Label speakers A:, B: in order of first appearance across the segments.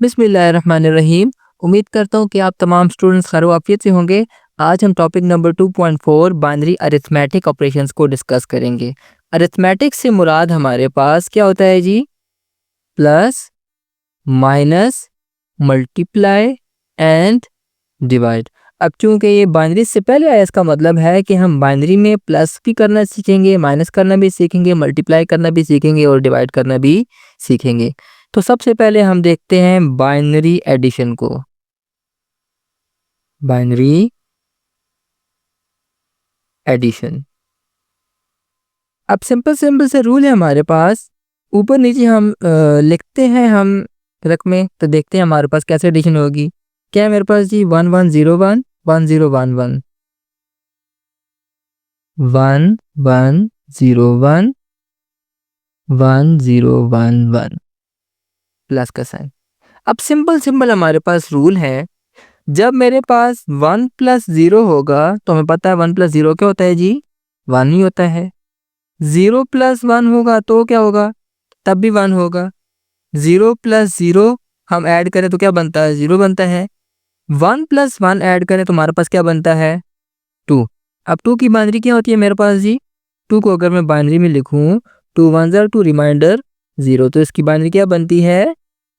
A: बिस्मिल्लाहिर्रहमानिर्रहीम। उम्मीद करता हूँ कि आप तमाम स्टूडेंट्स खैर आफियत से होंगे। आज हम topic number 2.4 binary arithmetic operations को डिस्कस करेंगे। अरिथमेटिक से मुराद हमारे पास क्या होता है जी? Plus, minus, multiply and divide. अब चूंकि ये बाइनरी से पहले आया, इसका मतलब है कि हम बाइनरी में प्लस भी करना सीखेंगे, माइनस करना भी सीखेंगे, मल्टीप्लाई करना भी सीखेंगे और डिवाइड करना भी सीखेंगे। तो सबसे पहले हम देखते हैं बाइनरी एडिशन को। Binary addition. अब सिंपल सिंपल से रूल है हमारे पास, ऊपर नीचे हम लिखते हैं हम रकमें, तो देखते हैं हमारे पास कैसे एडिशन होगी। क्या है मेरे पास जी? 1101 1011 1101 1011 प्लस का साइन। अब सिंपल सिंपल हमारे पास रूल है, जब मेरे पास 1 प्लस 0 होगा तो हमें पता है 1 प्लस 0 क्या होता है जी? 1 ही होता है। 0 प्लस 1 होगा तो क्या होगा? तब भी 1 होगा। 0 प्लस 0 हम ऐड करें तो क्या बनता है? 0 बनता है। 1 प्लस 1 ऐड करें तो हमारे पास क्या बनता है? 2। अब 2 की बाइनरी क्या होती है मेरे पास जी? 2 को अगर मैं बाइनरी में लिखूं, 2 1 ज़ा 2 रिमाइंडर 0, तो इसकी बाइनरी क्या बनती है?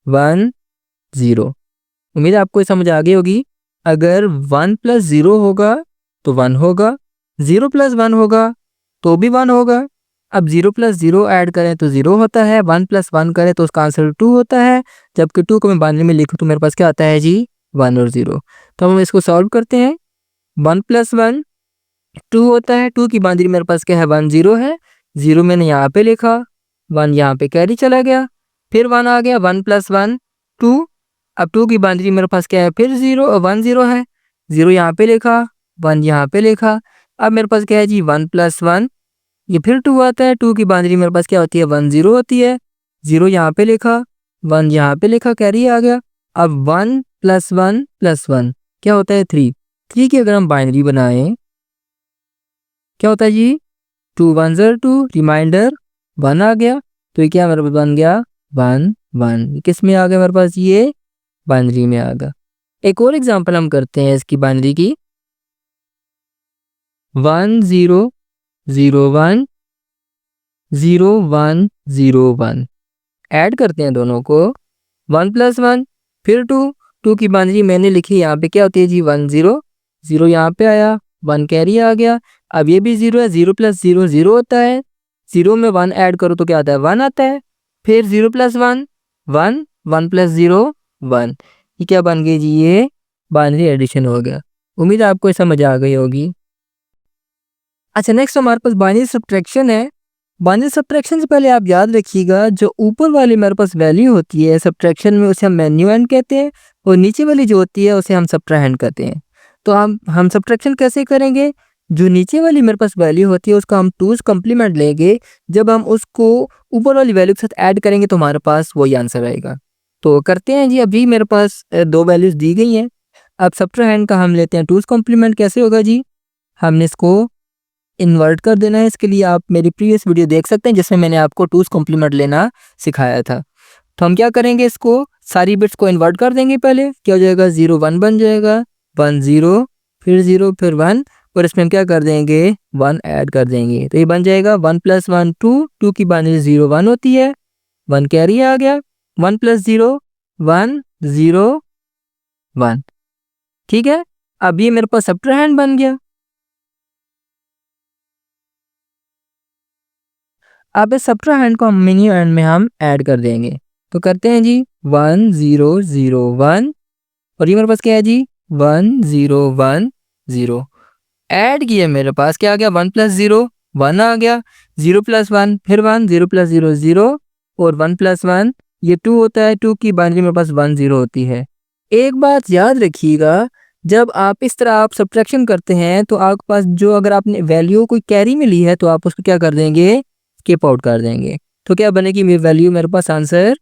A: 1 0। उम्मीद है आपको ये समझ आ गई होगी। अगर 1 प्लस 0 होगा तो 1 होगा, 0 प्लस 1 होगा तो भी 1 होगा। अब 0 प्लस 0 ऐड करें तो 0 होता है, 1 प्लस 1 करें तो उसका आंसर 2 होता है। जबकि 2 को मैं बाइनरी में लिखूं तो मेरे पास क्या आता है जी? 1 और 0। तो हम इसको सॉल्व करते हैं। 1 प्लस 1 2 होता है, 2 की बाइनरी मेरे पास क्या है? 1 0 है। 0 मैंने यहाँ पे लिखा, 1 यहाँ पे कैरी चला गया, फिर 1 आ गया। 1 प्लस 1 2। अब 2 की बाइनरी मेरे पास क्या है? फिर 1 0 है। 0 यहाँ पे लिखा, 1 यहाँ पे लिखा। अब मेरे पास क्या है जी? 1 प्लस 1, ये फिर 2 आता है। 2 की बाइनरी मेरे पास क्या होती है? 1 0 होती है। 0 यहाँ पे लिखा, 1 यहाँ पे लिखा, कैरी आ गया। अब 1 प्लस 1 क्या होता है? 3। 3 की अगर हम बाइनरी बनाएं क्या होता है जी? 2 1 ज़ा 2 रिमाइंडर 1 आ गया, तो ये क्या मेरे पास बन गया? 1 1। किस में आ गया मेरे पास? ये बाइनरी में आ गया। एक और एग्जांपल हम करते हैं इसकी बाइनरी की। 1 0 0 1 0 1 0 1 ऐड करते हैं दोनों को। 1 प्लस 1 फिर 2। 2 की बाइनरी मैंने लिखी, यहाँ पे क्या होती है जी? 1 0। 0 यहाँ पे आया, 1 कैरी आ गया। अब ये भी 0 है। 0 प्लस 0 0 होता है। 0 में 1 ऐड करो तो क्या आता है? 1 आता है। फिर 0 प्लस 1 1, 1 प्लस 0 1। ये क्या बन गई जी? ये बाइनरी एडिशन हो गया। उम्मीद है आपको समझ आ गई होगी। अच्छा, नेक्स्ट हमारे पास बाइनरी सब्ट्रैक्शन है। बाइनरी सब्ट्रैक्शन से पहले आप याद रखिएगा, जो ऊपर वाली मेरे पास वैल्यू होती है सब्ट्रैक्शन में, उसे हम मैन्यूएंड कहते हैं, और नीचे वाली जो होती है उसे हम सब्ट्राहेंड कहते हैं। तो हम सब्ट्रैक्शन कैसे करेंगे? जो नीचे वाली मेरे पास वैल्यू होती है उसका हम 2's कॉम्प्लीमेंट लेंगे। जब हम उसको ऊपर वाली वैल्यू के साथ ऐड करेंगे तो हमारे पास वही आंसर आएगा। तो करते हैं जी। अभी मेरे पास 2 वैल्यूज दी गई हैं। अब सब्ट्राहेंड का हम लेते हैं 2's कॉम्प्लीमेंट। कैसे होगा जी? हमने इसको इन्वर्ट कर देना है। इसके लिए आप मेरी प्रीवियस वीडियो देख सकते हैं जिसमें मैंने आपको 2's कॉम्प्लीमेंट लेना सिखाया था। तो हम क्या करेंगे? इसको सारी बिट्स को इन्वर्ट कर देंगे। पहले क्या हो जाएगा? 0 1 बन जाएगा, 1 0 फिर 0 फिर 1, और इसमें हम क्या कर देंगे? 1 ऐड कर देंगे, तो ये बन जाएगा 1 प्लस 1 2। 2 की बाइनरी 0 1 होती है, 1 कैरी आ गया। 1 प्लस 0 1 0 1। ठीक है, अब ये मेरे पास सब्ट्राहेंड बन गया। अब इस सब्ट्राहेंड को मिनिएंड में हम ऐड कर देंगे। तो करते हैं जी। 1 0 0 1, और ये मेरे पास क्या है जी? 1 0 1 0 ऐड किया। मेरे पास क्या आ गया? 1 प्लस 0 1 आ गया। 0 प्लस 1 फिर 1, 0 प्लस 0 0, और 1 प्लस 1 ये 2 होता है। 2 की बाइनरी मेरे पास 1 0 होती है। एक बात याद रखिएगा, जब आप इस तरह आप सब्ट्रैक्शन करते हैं तो आपके पास जो, अगर आपने वैल्यू कोई कैरी में ली है तो आप उसको क्या कर देंगे? स्किप आउट कर देंगे। तो क्या बनेगी मेरी वैल्यू? मेरे पास आंसर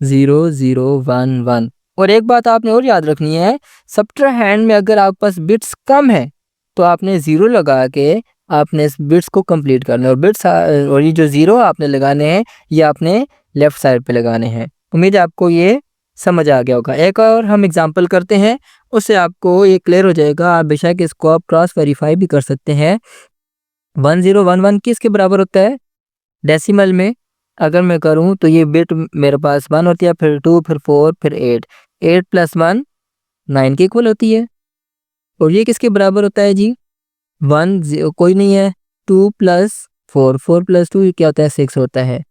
A: 0 0 1 1। और एक बात आपने और याद रखनी है, सब्ट्राहेंड में अगर आपके पास बिट्स कम है तो आपने 0 लगा के आपने इस बिट्स को कंप्लीट करना है, और बिट्स और ये जो 0 आपने लगाने हैं ये आपने लेफ्ट साइड पे लगाने हैं। उम्मीद है आपको ये समझ आ गया होगा। एक और हम एग्जांपल करते हैं, उससे आपको ये क्लियर हो जाएगा। आप बेशक इसको आप क्रॉस वेरीफाई भी कर सकते हैं। 1011 किसके बराबर होता है डेसिमल में? अगर मैं करूं तो ये बिट मेरे पास 1 होती है, फिर 2, फिर 4, फिर 8। 8 + 1 9 के इक्वल होती है। और ये किसके बराबर होता है जी? 1 कोई नहीं है, 2 + 4, 4 + 2 क्या होता है? 6 होता है,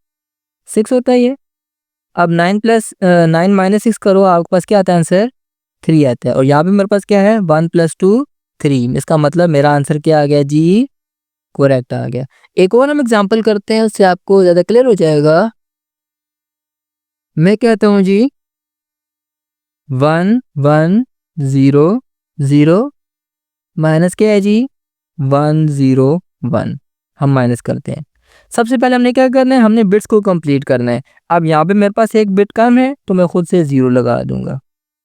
A: 6 होता है ये। अब 9 - 6 करो, आपके पास क्या आता है आंसर? 3 आता है। और यहाँ पे मेरे पास क्या है? 1 + 2 3। इसका मतलब मेरा आंसर क्या आ गया जी? करेक्ट आ गया। एक और हम एग्जांपल करते हैं, उससे आपको ज़्यादा क्लियर हो जाएगा। मैं कहता हूँ जी 1 1 0 0 माइनस क्या है जी? 1 0 1। हम माइनस करते हैं। सबसे पहले हमने क्या करना है? हमने बिट्स को कंप्लीट करना है। अब यहाँ पे मेरे पास एक बिट कम है, तो मैं खुद से 0 लगा दूंगा।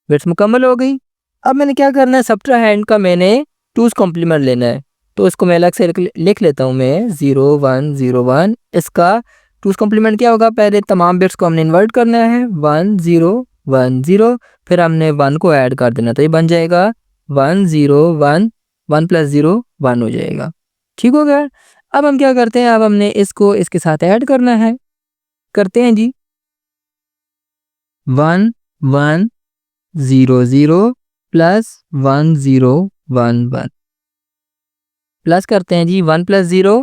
A: बिट्स मुकम्मल हो गई। अब मैंने क्या करना है? सबट्राहैंड का मैंने 2's कॉम्प्लीमेंट लेना है, तो इसको मैं अलग से लिख लेता हूँ मैं 0 1 0 1। इसका 2's कॉम्प्लीमेंट क्या होगा? पहले तमाम बिट्स को हमने इन्वर्ट करना है, 1 0 1 0, फिर हमने 1 को ऐड कर देना, तो ये बन जाएगा 1 0 1। 1 + 0 1 हो जाएगा। ठीक हो गया। अब हम क्या करते हैं? अब हमने इसको इसके साथ ऐड करना है। करते हैं जी 1 1 0 0 + 1 0 1 1। प्लस करते हैं जी 1 + 0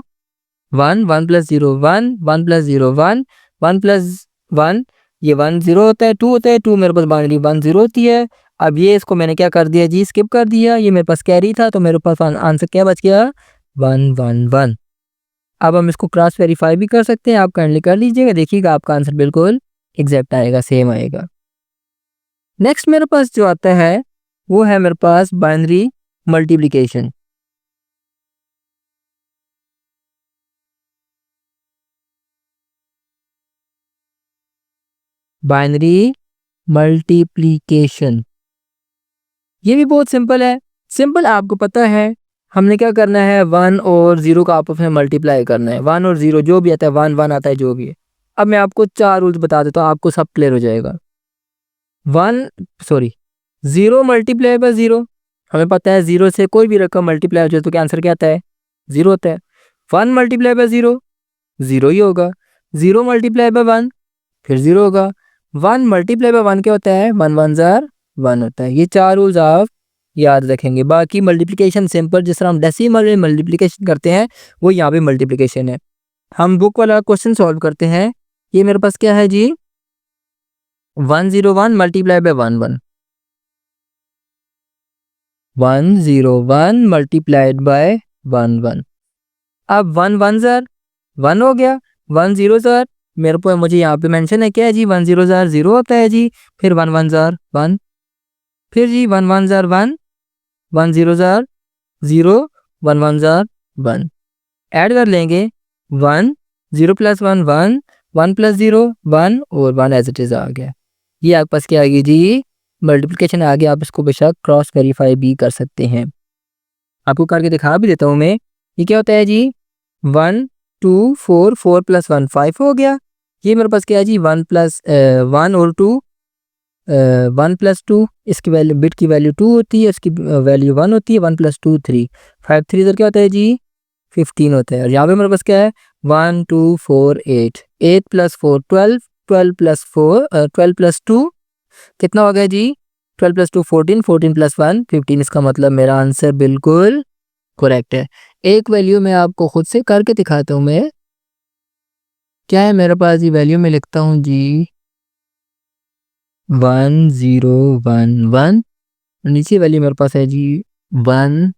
A: 1, 1 + 0 1, 1 + 0 1, 1 + 1 ये 1 0 होता है, 2 होता है, 2 मेरे पास बाइनरी 1 0 होती है। अब ये इसको मैंने क्या कर दिया जी? स्किप कर दिया। ये मेरे पास कैरी था, तो मेरे पास आंसर क्या बच गया? 1 1 1। अब हम इसको क्रॉस वेरीफाई भी कर सकते हैं, आप काइंडली कर लीजिएगा, देखिएगा आपका आंसर बिल्कुल एग्जैक्ट आएगा, सेम आएगा। नेक्स्ट मेरे पास जो आता है वो है मेरे पास बाइनरी मल्टीप्लिकेशन। बाइनरी मल्टीप्लिकेशन ये भी बहुत सिंपल है। सिंपल आपको पता है, हमने क्या करना है? 1 और 0 का आपस में मल्टीप्लाई करना है। 1 और 0 जो भी आता है, 1 1 आता है जो भी है। अब मैं आपको 4 रूल्स बता देता हूँ, आपको सब क्लियर हो जाएगा। 0 मल्टीप्लाई बाय 0, हमें पता है 0 से कोई भी रकम मल्टीप्लाई हो जाए तो क्या आंसर क्या आता है? 0 होता है। 1 मल्टीप्लाई बाय 0 0 ही होगा। 0 मल्टीप्लाई बाय 1 फिर 0 होगा। 1 मल्टीप्लाई बाय 1 क्या होता है? 1 1 जार 1 होता है। ये 4 रूल्स आप याद रखेंगे। बाकी मल्टीप्लिकेशन सिंपल, जिस तरह हम डेसिमल में मल्टीप्लिकेशन करते हैं, वो यहाँ पे मल्टीप्लिकेशन है। हम बुक वाला क्वेश्चन सॉल्व करते हैं। ये मेरे पास क्या है जी? 1 0 1 मल्टीप्लाई बाय 1 1, 1 0 1 मल्टीप्लाइड बाय 1 1। अब 1 1 जार 1 हो गया, 1 0 जार मेरे को मुझे यहाँ पे मेंशन है क्या है जी? 1 0 जार 0 होता है जी। फिर 1 1 जार 1, फिर जी 1 1 जार 1, 1 0 जार 0, 1 1 जार 1। ऐड कर लेंगे 1 0 + 1 1, 1 + 0 1 और 1 एज इट इज़ आ गया। ये आपके पास क्या आ गई जी? मल्टीप्लिकेशन आ गया। आप इसको बेशक क्रॉस वेरीफाई भी कर सकते हैं। आपको करके दिखा भी देता हूँ मैं। ये क्या होता है जी? 1 2 4, 4 + 1 5 हो गया। ये मेरे पास क्या है जी? 1 + 1 और 2, 1 + 2, इसकी वैल्यू बिट की वैल्यू 2 होती है, इसकी वैल्यू 1 होती है। 1 + 2 3, 5 3 इधर क्या होता है जी? 15 होता है। और यहाँ पे मेरे पास क्या है? 1 2 4 8, 8 + 4 12, 12 + 4 12 + 2 कितना हो गया जी? 12 + 2 14, 14 + 1 15। इसका मतलब मेरा आंसर बिल्कुल करेक्ट है। एक वैल्यू मैं आपको खुद से करके दिखाता हूँ मैं। क्या है मेरे पास? ये वैल्यू मैं लिखता हूँ जी 1 0 1 1। नीचे वैल्यू मेरे पास है जी 1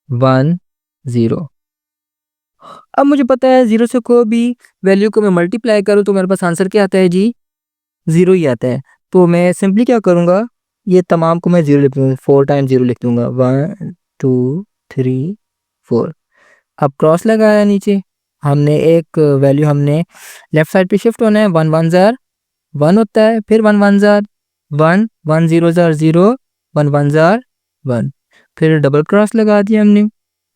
A: 1 0। अब मुझे पता है 0 से कोई भी वैल्यू को मैं मल्टीप्लाई करूँ तो मेरे पास आंसर क्या आता है जी? 0 ही आता है। तो मैं सिंपली क्या करूँगा? ये तमाम को मैं 0 लिख दूँगा, 4 टाइम्स 0 लिख दूँगा, 1 2 3 4। अब क्रॉस लगाया नीचे, हमने एक वैल्यू हमने लेफ्ट साइड पे शिफ्ट होना है। 1 1 जार 1 होता है, फिर 1 1 जार 1, 1 0 जार 0, 1 1 जार 1, फिर डबल क्रॉस लगा दिया हमने।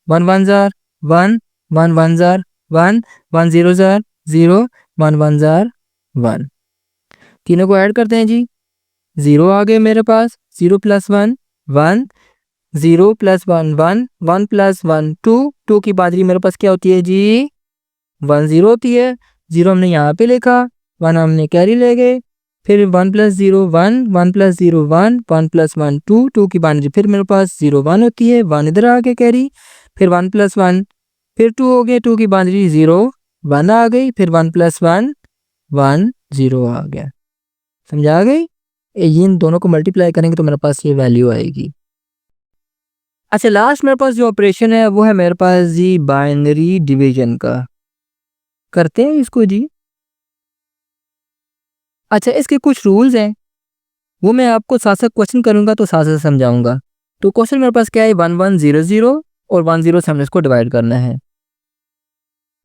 A: 1 1 जार 1, 1 1 जार 1, 1 0 जार 0, 1 1 जार 1। तीनों को ऐड करते हैं जी। 0 आ गए मेरे पास, 0 + 1 1, 0 + 1 1, 1 + 1 2, 2 की बादरी मेरे पास क्या होती है जी 1 0 होती है। 0 हमने यहाँ पे लिखा, 1 हमने कैरी ले गए, फिर 1 + 0 1, 1 + 0 1, 1 + 1 2, 2 की बाउंड्री फिर मेरे पास 0 1 होती है, 1 इधर आ गया कैरी, फिर 1 + 1 फिर 2 हो गए, 2 की बाउंड्री 0 1 आ गई, फिर 1 + 1 1 0 आ गया। समझ आ गई? ये इन दोनों को मल्टीप्लाई करेंगे तो मेरे पास ये वैल्यू आएगी। अच्छा, लास्ट मेरे पास जो ऑपरेशन है वो है मेरे पास जी बाइनरी डिवीजन का। करते हैं इसको जी। अच्छा, इसके कुछ रूल्स हैं, वो मैं आपको साथ साथ क्वेश्चन करूंगा तो साथ साथ समझाऊंगा। तो क्वेश्चन मेरे पास क्या है 1 1 0 0 और 1 0 से हमने इसको डिवाइड करना है।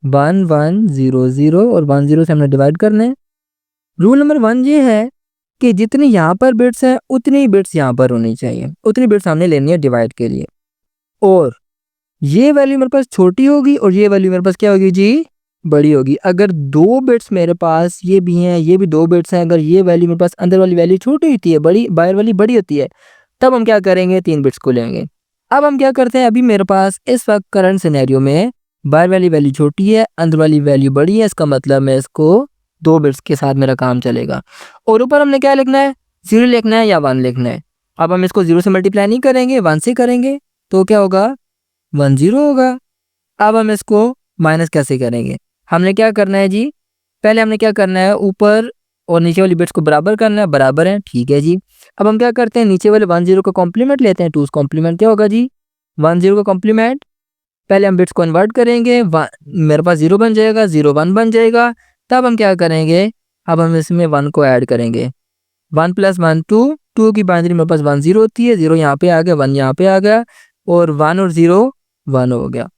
A: 1 1 0 0 और 1 0 से हमने डिवाइड करना है। रूल नंबर 1 ये है कि जितनी यहाँ पर बिट्स हैं उतनी ही बिट्स यहाँ पर होनी चाहिए, उतनी बिट्स हमने लेनी है डिवाइड के लिए। और ये वैल्यू मेरे पास छोटी होगी और ये वैल्यू मेरे पास क्या होगी जी बड़ी होगी। अगर 2 बिट्स मेरे पास ये भी हैं, ये भी 2 बिट्स हैं, अगर ये वैल्यू मेरे पास अंदर वाली वैल्यू छोटी होती है, बड़ी बाहर वाली बड़ी होती है, तब हम क्या करेंगे 3 बिट्स को लेंगे। अब हम क्या करते हैं, अभी मेरे पास इस वक्त करंट सिनेरियो में बाहर वाली वैल्यू छोटी है, अंदर वाली वैल्यू बड़ी है, इसका मतलब मैं इसको 2 बिट्स के साथ मेरा काम चलेगा। और ऊपर हमने क्या लिखना है 0 लिखना है या 1 लिखना है। अब हम इसको 0 से मल्टीप्लाई नहीं करेंगे, 1 से करेंगे, तो क्या होगा 1 0 होगा। अब हम इसको माइनस कैसे करेंगे, हमने क्या करना है जी, पहले हमने क्या करना है ऊपर और नीचे वाली बिट्स को बराबर करना है, बराबर है, ठीक है जी। अब हम क्या करते हैं नीचे वाले 1 0 का कॉम्प्लीमेंट लेते हैं, 2 कॉम्प्लीमेंट क्या होगा जी 1 0 का कॉम्प्लीमेंट। पहले हम बिट्स को कन्वर्ट करेंगे, मेरे पास 0 बन जाएगा, 0 1 बन जाएगा। तब हम क्या करेंगे, अब हम इसमें 1 को ऐड करेंगे, 1 + 1 2, 2 की बाइनरी मेरे पास 1 0 होती है, 0 यहाँ पे आ गया, 1 यहाँ पे आ गया, और 1 और 0 1 हो गया।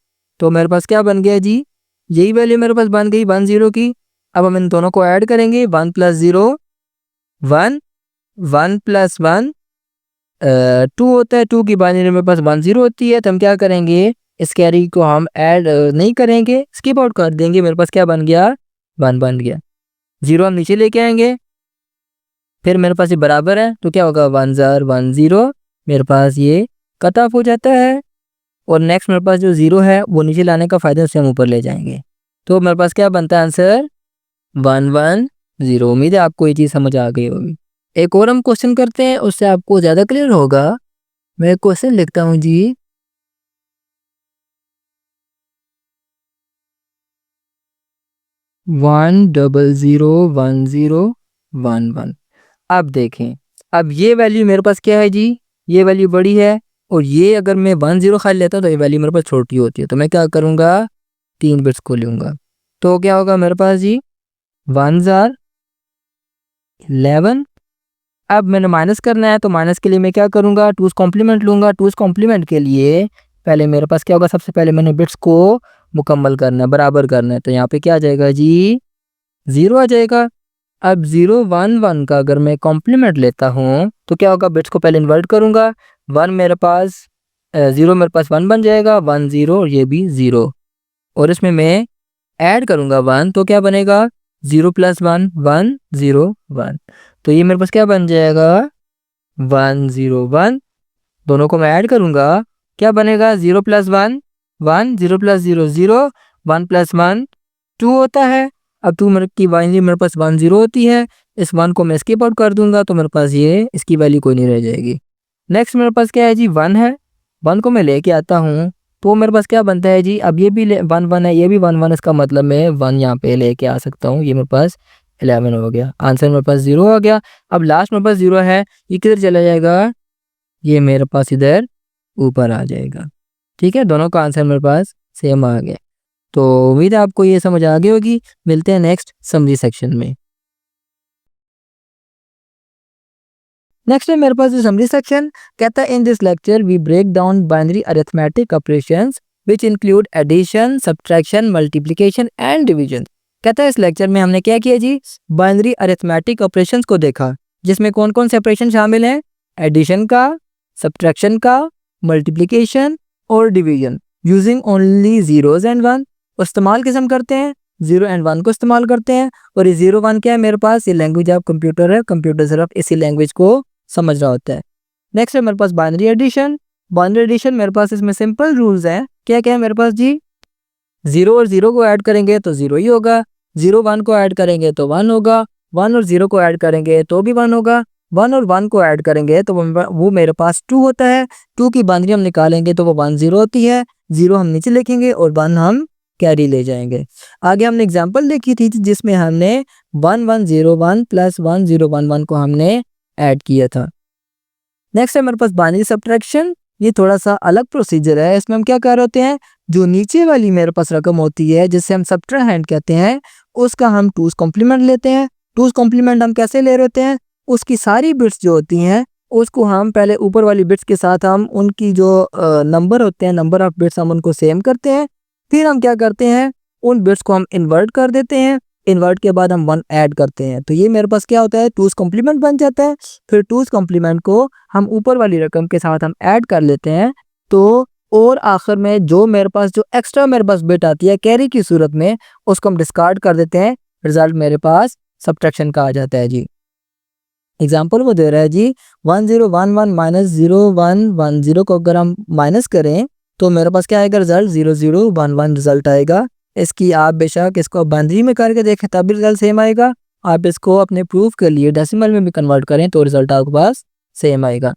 A: तो मेरे पास क्या बन गया जी, यही वैल्यू मेरे पास बन गई 1 0 की। अब हम इन दोनों को ऐड करेंगे, 1 + 0 1, 1 + 1 2 होता है, 2 की बाइनरी मेरे पास 1 0 होती है। तो हम क्या करेंगे, इस कैरी को हम ऐड नहीं करेंगे, स्किप आउट कर देंगे। मेरे पास क्या बन गया 1 बन गया, 0 हम नीचे लेके आएंगे, फिर मेरे पास ये बराबर है, तो क्या होगा 1 ज़ार 1 0, मेरे पास ये कट ऑफ हो जाता है। और नेक्स्ट मेरे पास जो 0 है वो नीचे लाने का फ़ायदा उसे हम ऊपर ले जाएंगे, तो मेरे पास क्या बनता है आंसर 1 1 0। उम्मीद है आपको ये चीज़ समझ आ गई होगी। एक और हम क्वेश्चन करते हैं, उससे आपको ज़्यादा क्लियर होगा। मैं क्वेश्चन लिखता हूँ जी, 1 0 0 1 0 1 1। अब देखें, अब ये वैल्यू मेरे पास क्या है जी, ये वैल्यू बड़ी है, और ये अगर मैं 1 0 खाली लेता हूँ तो ये वैल्यू मेरे पास छोटी होती है। तो मैं क्या करूँगा 3 बिट्स को लूँगा, तो क्या होगा मेरे पास जी 1 ज़ार 11। अब मैंने माइनस करना है, तो माइनस के लिए मैं क्या करूँगा 2's कॉम्प्लीमेंट लूँगा। 2's कॉम्प्लीमेंट के लिए पहले मेरे पास क्या होगा, सबसे पहले मैंने बिट्स को मुकम्मल करना है, बराबर करना है। तो यहाँ पे क्या आ जाएगा जी 0 आ जाएगा। अब 0 1 1 का अगर मैं कॉम्प्लीमेंट लेता हूँ तो क्या होगा, बिट्स को पहले इन्वर्ट करूँगा, 1 मेरे पास 0 मेरे पास 1 बन जाएगा, 1 0 और ये भी 0, और इसमें मैं ऐड करूँगा 1, तो क्या बनेगा 0 + 1 1 0 1। तो ये मेरे पास क्या बन जाएगा 1 0 1, दोनों को मैं ऐड करूँगा, क्या बनेगा 0 + 1 1, 0 + 0 0, 1 + 1 2 होता है। अब 2 मेरे की वैल्यू मेरे पास 1 0 होती है, इस 1 को मैं स्किप आउट कर दूंगा, तो मेरे पास ये इसकी वैल्यू कोई नहीं रह जाएगी। नेक्स्ट मेरे पास क्या है जी 1 है, 1 को मैं लेके आता हूँ, तो मेरे पास क्या बनता है जी, अब ये भी 1 1 है, ये भी 1 1, इसका मतलब मैं 1 यहाँ पे लेके आ सकता हूँ, ये मेरे पास 11 हो गया, आंसर मेरे पास 0 हो गया। अब लास्ट मेरे पास 0 है, ये किधर चला जाएगा, ये मेरे पास इधर ऊपर आ जाएगा। ठीक है, दोनों का आंसर मेरे पास सेम आ गया। तो उम्मीद है आपको ये समझ आ गई होगी। मिलते हैं नेक्स्ट समरी सेक्शन में। नेक्स्ट है मेरे पास जो समरी सेक्शन कहता है, in this lecture we break down binary arithmetic operations which include addition, subtraction, multiplication and division. कहता है इस लेक्चर में हमने क्या किया जी, बाइनरी अरिथमेटिक ऑपरेशंस को देखा, जिसमें कौन कौन से ऑपरेशन शामिल हैं, एडिशन का, सब्ट्रैक्शन का, मल्टीप्लिकेशन और division, using only zeros and one. इस्तेमाल किस हम करते हैं, 0 एंड 1 को इस्तेमाल करते हैं। और ये 0 1 क्या है मेरे पास, ये लैंग्वेज ऑफ कंप्यूटर है, कंप्यूटर सिर्फ इसी लैंग्वेज को समझ रहा होता है। नेक्स्ट है मेरे पास बाइनरी एडिशन। बाइनरी एडिशन मेरे पास इसमें सिंपल रूल्स हैं। क्या क्या है मेरे पास जी, 0 और 0 को ऐड करेंगे तो 0 ही होगा, 0 1 को ऐड करेंगे तो 1 होगा, 1 और 0 को ऐड करेंगे तो भी 1 होगा, 1 और 1 को ऐड करेंगे तो वो मेरे पास 2 होता है। 2 की बाइनरी हम निकालेंगे तो वो 1 0 होती है, 0 हम नीचे लिखेंगे और 1 हम कैरी ले जाएंगे। आगे हमने एग्जांपल देखी थी जिसमें हमने 1 1 0 1 प्लस 1 0 1 1 को हमने ऐड किया था। नेक्स्ट है मेरे पास बाइनरी सब्ट्रैक्शन। ये थोड़ा सा अलग प्रोसीजर है। इसमें हम क्या कर रहे होते हैं, जो नीचे वाली मेरे पास रकम होती है जिससे हम सब्ट्रैहेंड कहते हैं, उसका हम 2's कॉम्प्लीमेंट लेते हैं। 2's कॉम्प्लीमेंट हम कैसे ले रहे होते हैं, उसकी सारी बिट्स जो होती हैं उसको हम पहले ऊपर वाली बिट्स के साथ हम उनकी जो नंबर होते हैं, नंबर ऑफ बिट्स हम उनको सेम करते हैं। फिर हम क्या करते हैं, उन बिट्स को हम इन्वर्ट कर देते हैं। इन्वर्ट के बाद हम 1 ऐड करते हैं तो ये मेरे पास क्या होता है, 2's कॉम्प्लीमेंट बन जाता है। फिर 2's कॉम्प्लीमेंट को हम ऊपर वाली रकम के साथ हम ऐड कर लेते हैं। तो और आखिर में जो मेरे पास जो एक्स्ट्रा मेरे पास बिट आती है कैरी की सूरत में, उसको हम डिस्कार्ड कर देते हैं। रिजल्ट मेरे पास सब्ट्रैक्शन का आ जाता है जी। एग्जाम्पल वो दे रहा है जी 1 0 1 1 माइनस 0 1 1 0 को अगर हम माइनस करें तो मेरे पास क्या आएगा, रिजल्ट 0 0 1 1 रिजल्ट आएगा। इसकी आप बेशक इसको बाइनरी में करके देखें तब भी रिजल्ट सेम आएगा। आप इसको अपने प्रूफ के लिए डेसिमल में भी कन्वर्ट करें तो रिजल्ट आपके पास सेम आएगा।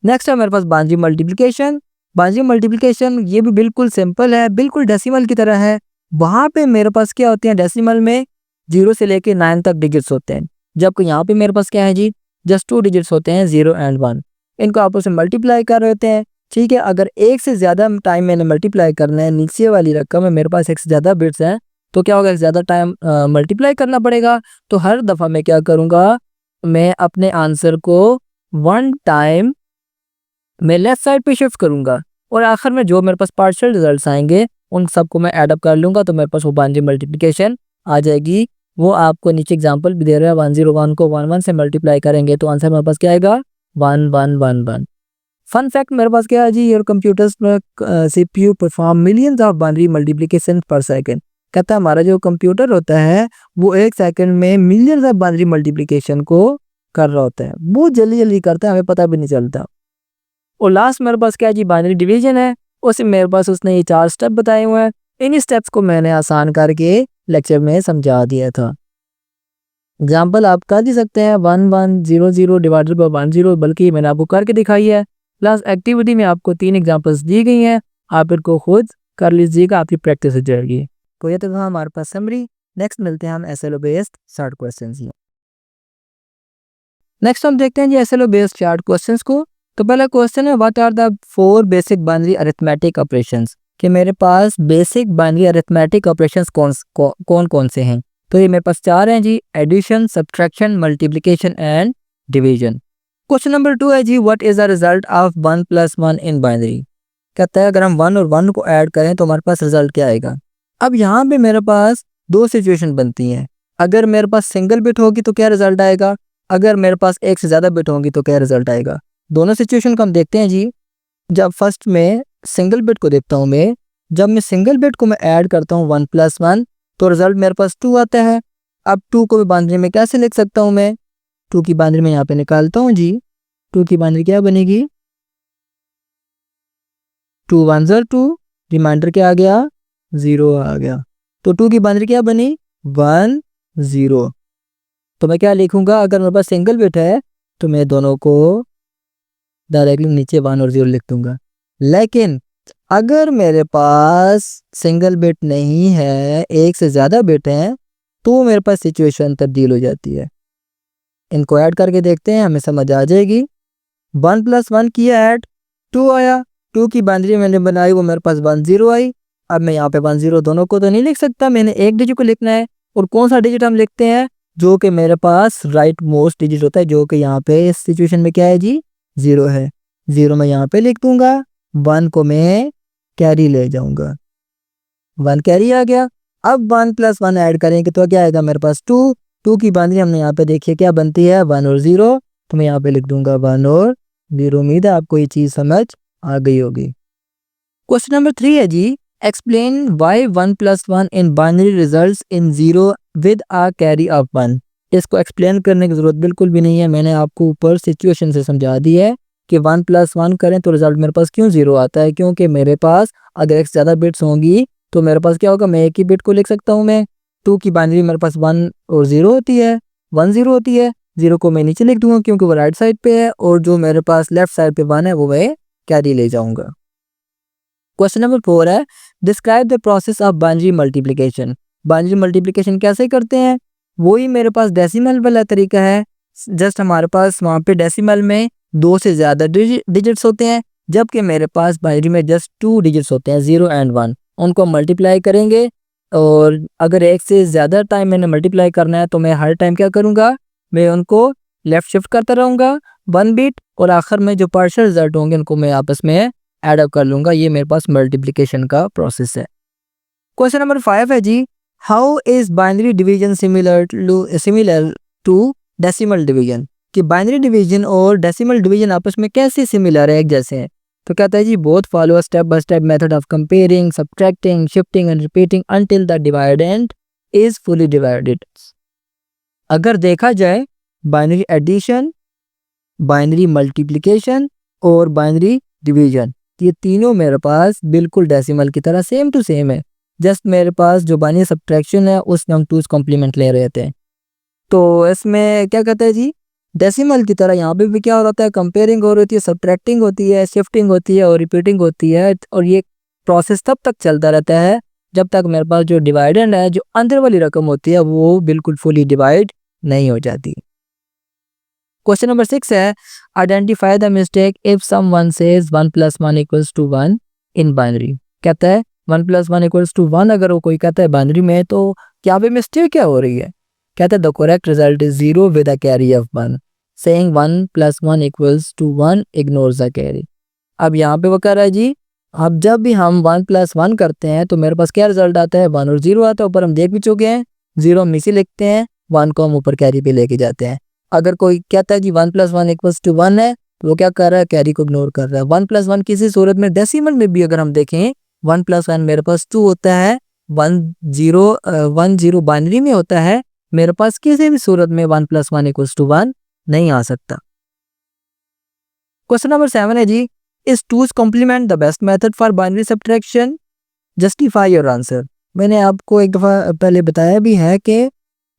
A: नेक्स्ट है मेरे पास बाइनरी मल्टीप्लिकेशन। बाइनरी मल्टीप्लिकेशन ये भी बिल्कुल सिंपल है, बिल्कुल डेसिमल की तरह है। वहाँ पे मेरे पास क्या होते हैं, डेसिमल में 0 से लेके 9 तक डिजिट्स होते हैं, जबकि यहाँ पे मेरे पास क्या है जी, जस्ट 2 डिजिट्स होते हैं, 0 एंड 1। इनको आपस में मल्टीप्लाई कर रहे होते हैं। ठीक है, अगर एक से ज़्यादा टाइम मैंने मल्टीप्लाई करना है, नीचे वाली रकम है मेरे पास एक से ज़्यादा बिट्स हैं, तो क्या होगा, ज़्यादा टाइम मल्टीप्लाई करना पड़ेगा। तो हर दफ़ा मैं क्या करूँगा, मैं अपने आंसर को 1 टाइम मैं लेफ्ट साइड पे शिफ्ट करूँगा और आखिर में जो मेरे पास पार्शियल रिजल्ट्स आएंगे उन सबको मैं ऐड अप कर लूँगा तो मेरे पास वो बाइनरी मल्टीप्लिकेशन आ जाएगी। वो आपको नीचे एग्जांपल भी दे रहा है, 1 0 1 को 1 1 से मल्टीप्लाई करेंगे तो आंसर मेरे पास क्या आएगा, 1 1 1 1। फन फैक्ट मेरे पास क्या है जी, your computer's CPU perform millions of binary multiplication per second. कहता है हमारा जो कंप्यूटर होता है वो 1 सेकंड में मिलियंस ऑफ बाइनरी मल्टीप्लिकेशन को कर रहा होता है। बहुत जल्दी जल्दी करता है, हमें पता भी नहीं चलता। और लास्ट मेरे पास क्या है जी, बाइनरी डिवीजन है। उसमें मेरे पास उसने ये 4 स्टेप बताए हुए हैं। इन स्टेप्स को मैंने आसान करके लेक्चर में समझा दिया था। एग्जाम्पल आप कर दे सकते हैं 1 1 0 0 डिवाइडेड बाय 1 0, बल्कि मैंने आपको करके दिखाई है। प्लस एक्टिविटी में आपको 3 एग्जाम्पल्स दी गई हैं, आप इनको खुद कर लीजिएगा, आपकी प्रैक्टिस हो जाएगी। तो ये तो था हमारे पास समरी। नेक्स्ट मिलते हैं हम SLO बेस्ड शार्ट क्वेश्चंस में। नेक्स्ट हम देखते हैं जी SLO बेस्ड शार्ट क्वेश्चंस को। तो पहला क्वेश्चन है, what are the 4 basic binary arithmetic operations. कि मेरे पास बेसिक बाइनरी अरिथमेटिक ऑपरेशंस कौन कौन से हैं। तो ये मेरे पास 4 हैं जी, addition, subtraction, multiplication and division. Question number 2 है जी, what is the result of 1 + 1 in binary. कहता है अगर हम 1 और 1 को ऐड करें तो हमारे पास रिजल्ट क्या आएगा। अब यहाँ पे मेरे पास 2 सिचुएशन बनती हैं। अगर मेरे पास सिंगल बिट होगी तो क्या रिजल्ट आएगा, अगर मेरे पास एक से ज़्यादा बिट होगी तो क्या रिजल्ट आएगा। दोनों सिचुएशन को हम देखते हैं जी। जब फर्स्ट में सिंगल बिट को देखता हूँ मैं, जब मैं सिंगल बिट को मैं ऐड करता हूँ 1 + 1 तो रिजल्ट मेरे पास 2 आता है। अब 2 को मैं बाइनरी में कैसे लिख सकता हूँ, मैं 2 की बाइनरी में यहाँ पे निकालता हूँ जी। 2 की बाइनरी क्या बनेगी, 2 1 ज़र 2, रिमाइंडर क्या आ गया, 0 आ गया। तो 2 की बाइनरी क्या बनी, 1 0। तो मैं क्या लिखूंगा, अगर मेरे पास सिंगल बिट है तो मैं दोनों को डायरेक्टली नीचे 1 और 0 लिख दूंगा। लेकिन अगर मेरे पास सिंगल बिट नहीं है, एक से ज़्यादा बिट हैं, तो मेरे पास सिचुएशन तब्दील हो जाती है। इनको ऐड करके देखते हैं, हमें समझ आ जाएगी। 1 + 1 किया ऐड, 2 आया। 2 की बाइनरी मैंने बनाई, वो मेरे पास 1 0 आई। अब मैं यहाँ पे 1 0 दोनों को तो नहीं लिख सकता, मैंने एक डिजिट को लिखना है। और कौन सा डिजिट हम लिखते हैं, जो कि मेरे पास राइट मोस्ट डिजिट होता है, जो कि यहाँ पे इस सिचुएशन में क्या है जी, 0 है। 0 मैं यहाँ पे लिख दूंगा, 1 को मैं कैरी ले जाऊंगा, 1 कैरी आ गया। अब 1 + 1 ऐड करेंगे तो क्या आएगा मेरे पास 2। 2 की बाइनरी हमने यहाँ पे देखिए क्या बनती है, 1 और 0। तो मैं यहाँ पे लिख दूंगा 1 और 0। उम्मीद है आपको ये चीज़ समझ आ गई होगी। क्वेश्चन नंबर 3 है जी, explain why 1 + 1 in binary results in 0 with a carry of 1। इसको एक्सप्लेन करने की ज़रूरत बिल्कुल भी नहीं है, मैंने आपको ऊपर सिचुएशन से समझा दी है कि 1 + 1 करें तो रिजल्ट मेरे पास क्यों 0 आता है, क्योंकि मेरे पास अगर एक से ज़्यादा बिट्स होंगी तो मेरे पास क्या होगा, मैं एक ही बिट को लिख सकता हूँ। मैं 2 की बाइनरी मेरे पास 1 और 0 होती है, 1 0 होती है, 0 को मैं नीचे लिख दूंगा क्योंकि वो राइट साइड पे है, और जो मेरे पास लेफ्ट साइड पे 1 है वो मैं कैरी ले जाऊंगा। क्वेश्चन नंबर 4 है, describe the process of binary multiplication. Binary multiplication कैसे करते हैं, वही मेरे पास डेसिमल वाला तरीका है, जस्ट हमारे पास वहाँ पे डेसिमल में 2 से ज़्यादा डिजिट्स होते हैं, जबकि मेरे पास बाइनरी में जस्ट 2 डिजिट्स होते हैं, 0 एंड 1। उनको मल्टीप्लाई करेंगे, और अगर एक से ज़्यादा टाइम मैंने मल्टीप्लाई करना है तो मैं हर टाइम क्या करूँगा, मैं उनको लेफ़्ट शिफ्ट करता रहूँगा 1 बिट, और आखिर में जो पार्शियल रिजल्ट होंगे उनको मैं आपस में ऐड अप कर लूँगा। ये मेरे पास मल्टीप्लिकेशन का प्रोसेस है। क्वेश्चन नंबर 5 है जी, how is binary division similar to decimal division. कि बाइनरी डिवीजन और डेसिमल डिवीजन आपस में कैसे सिमिलर है, एक जैसे हैं। तो कहता है जी, both follow a step by step method of comparing, subtracting, shifting and repeating until the dividend is fully divided. अगर देखा जाए बाइनरी एडिशन, बाइनरी मल्टीप्लिकेशन और बाइनरी डिवीजन, ये तीनों मेरे पास बिल्कुल डेसिमल की तरह सेम टू सेम है। जस्ट मेरे पास जो बाइनरी सब्ट्रैक्शन है उसमें हम 2's कॉम्प्लीमेंट ले रहे थे। तो इसमें क्या कहते हैं जी, डेसिमल की तरह यहाँ पे भी क्या हो रहा है, कंपेयरिंग हो रही है, सब्ट्रैक्टिंग होती है, शिफ्टिंग होती है और रिपीटिंग होती है, और ये प्रोसेस तब तक चलता रहता है जब तक मेरे पास जो डिवाइडेंड है, जो अंदर वाली रकम होती है, वो बिल्कुल फुली डिवाइड नहीं हो जाती। क्वेश्चन नंबर 6 है, identify the mistake if someone says 1 + 1 = 1 in binary. कहता है 1 + 1 = 1, अगर वो कोई कहता है बाइनरी में, तो क्या पे मिस्टेक क्या हो रही है। कहता है the correct result is 0 with a carry of 1, saying 1 + 1 = 1 ignores the carry. अब यहाँ पे वो कह रहा है जी, अब जब भी हम 1 + 1 करते हैं तो मेरे पास क्या रिजल्ट आता है, 1 और 0 आता है। ऊपर हम देख भी चुके हैं, 0 हम नीचे लिखते हैं, 1 को हम ऊपर कैरी पे लेके जाते हैं। अगर कोई कहता है जी 1 + 1 = 1 है, तो वो क्या कर रहा है, कैरी को इग्नोर कर रहा है। 1 + 1 किसी सूरत में डेसिमल में भी अगर हम देखें, 1 + 1 मेरे पास 2 होता है, 1 0 बाइनरी में होता है, मेरे पास किसी भी सूरत में 1 + 1 = 1 नहीं आ सकता। क्वेश्चन नंबर 7 है जी, is 2's complement the best method for binary subtraction, justify your answer. मैंने आपको एक दफ़ा पहले बताया भी है कि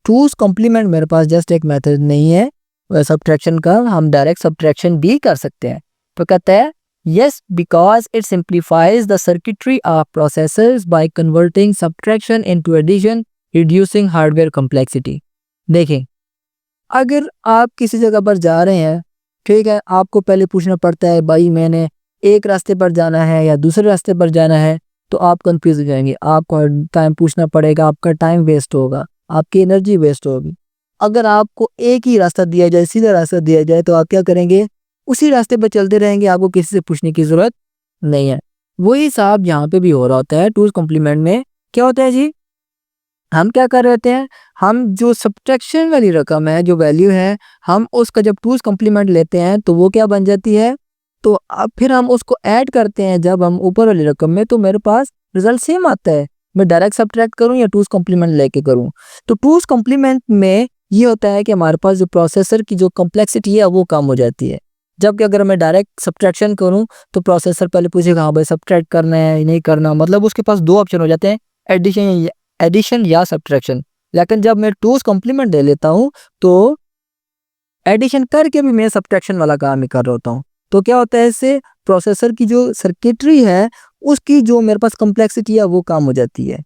A: 2's कॉम्प्लीमेंट मेरे पास जस्ट एक मेथड नहीं है सब्ट्रैक्शन का, हम डायरेक्ट सब्ट्रैक्शन भी कर सकते हैं। तो कहता है yes, because it simplifies the circuitry of processors by converting subtraction into addition, reducing hardware complexity. देखें, अगर आप किसी जगह पर जा रहे हैं, ठीक है, आपको पहले पूछना पड़ता है भाई मैंने एक रास्ते पर जाना है या दूसरे रास्ते पर जाना है, तो आप कंफ्यूज हो जाएंगे, आपको टाइम पूछना पड़ेगा, आपका टाइम वेस्ट होगा, आपकी एनर्जी वेस्ट होगी। अगर आपको एक ही रास्ता दिया जाए, सीधा रास्ता दिया जाए, तो आप क्या करेंगे, उसी रास्ते पर चलते रहेंगे, आपको किसी से पूछने की ज़रूरत नहीं है। वही हिसाब यहाँ पे भी हो रहा होता है 2's कॉम्प्लीमेंट में। क्या होता है जी, हम क्या कर रहे हैं, हम जो सब्ट्रैक्शन वाली रकम है, जो वैल्यू है, हम उसका जब 2's कॉम्प्लीमेंट लेते हैं तो वो क्या बन जाती है, तो अब फिर हम उसको ऐड करते हैं जब हम ऊपर वाली रकम में, तो मेरे पास रिजल्ट सेम आता है। मैं डायरेक्ट सब्ट्रैक्ट करूं या 2's कॉम्प्लीमेंट लेके करूं, तो 2's कॉम्प्लीमेंट में ये होता है कि हमारे पास जो प्रोसेसर की जो कॉम्प्लेक्सिटी है वो कम हो जाती है। जबकि अगर मैं डायरेक्ट सब्ट्रैक्शन करूं तो प्रोसेसर पहले पूछेगा हाँ भाई सब्ट्रैक्ट करना है नहीं करना, मतलब उसके पास 2 ऑप्शन हो जाते हैं, एडिशन या सब्ट्रैक्शन। लेकिन जब मैं 2's कॉम्प्लीमेंट दे लेता हूँ तो एडिशन करके भी मैं सब्ट्रैक्शन वाला काम ही कर रहा होता हूँ। तो क्या होता है, इससे प्रोसेसर की जो सर्किटरी है उसकी जो मेरे पास कॉम्प्लेक्सिटी है वो कम हो जाती है।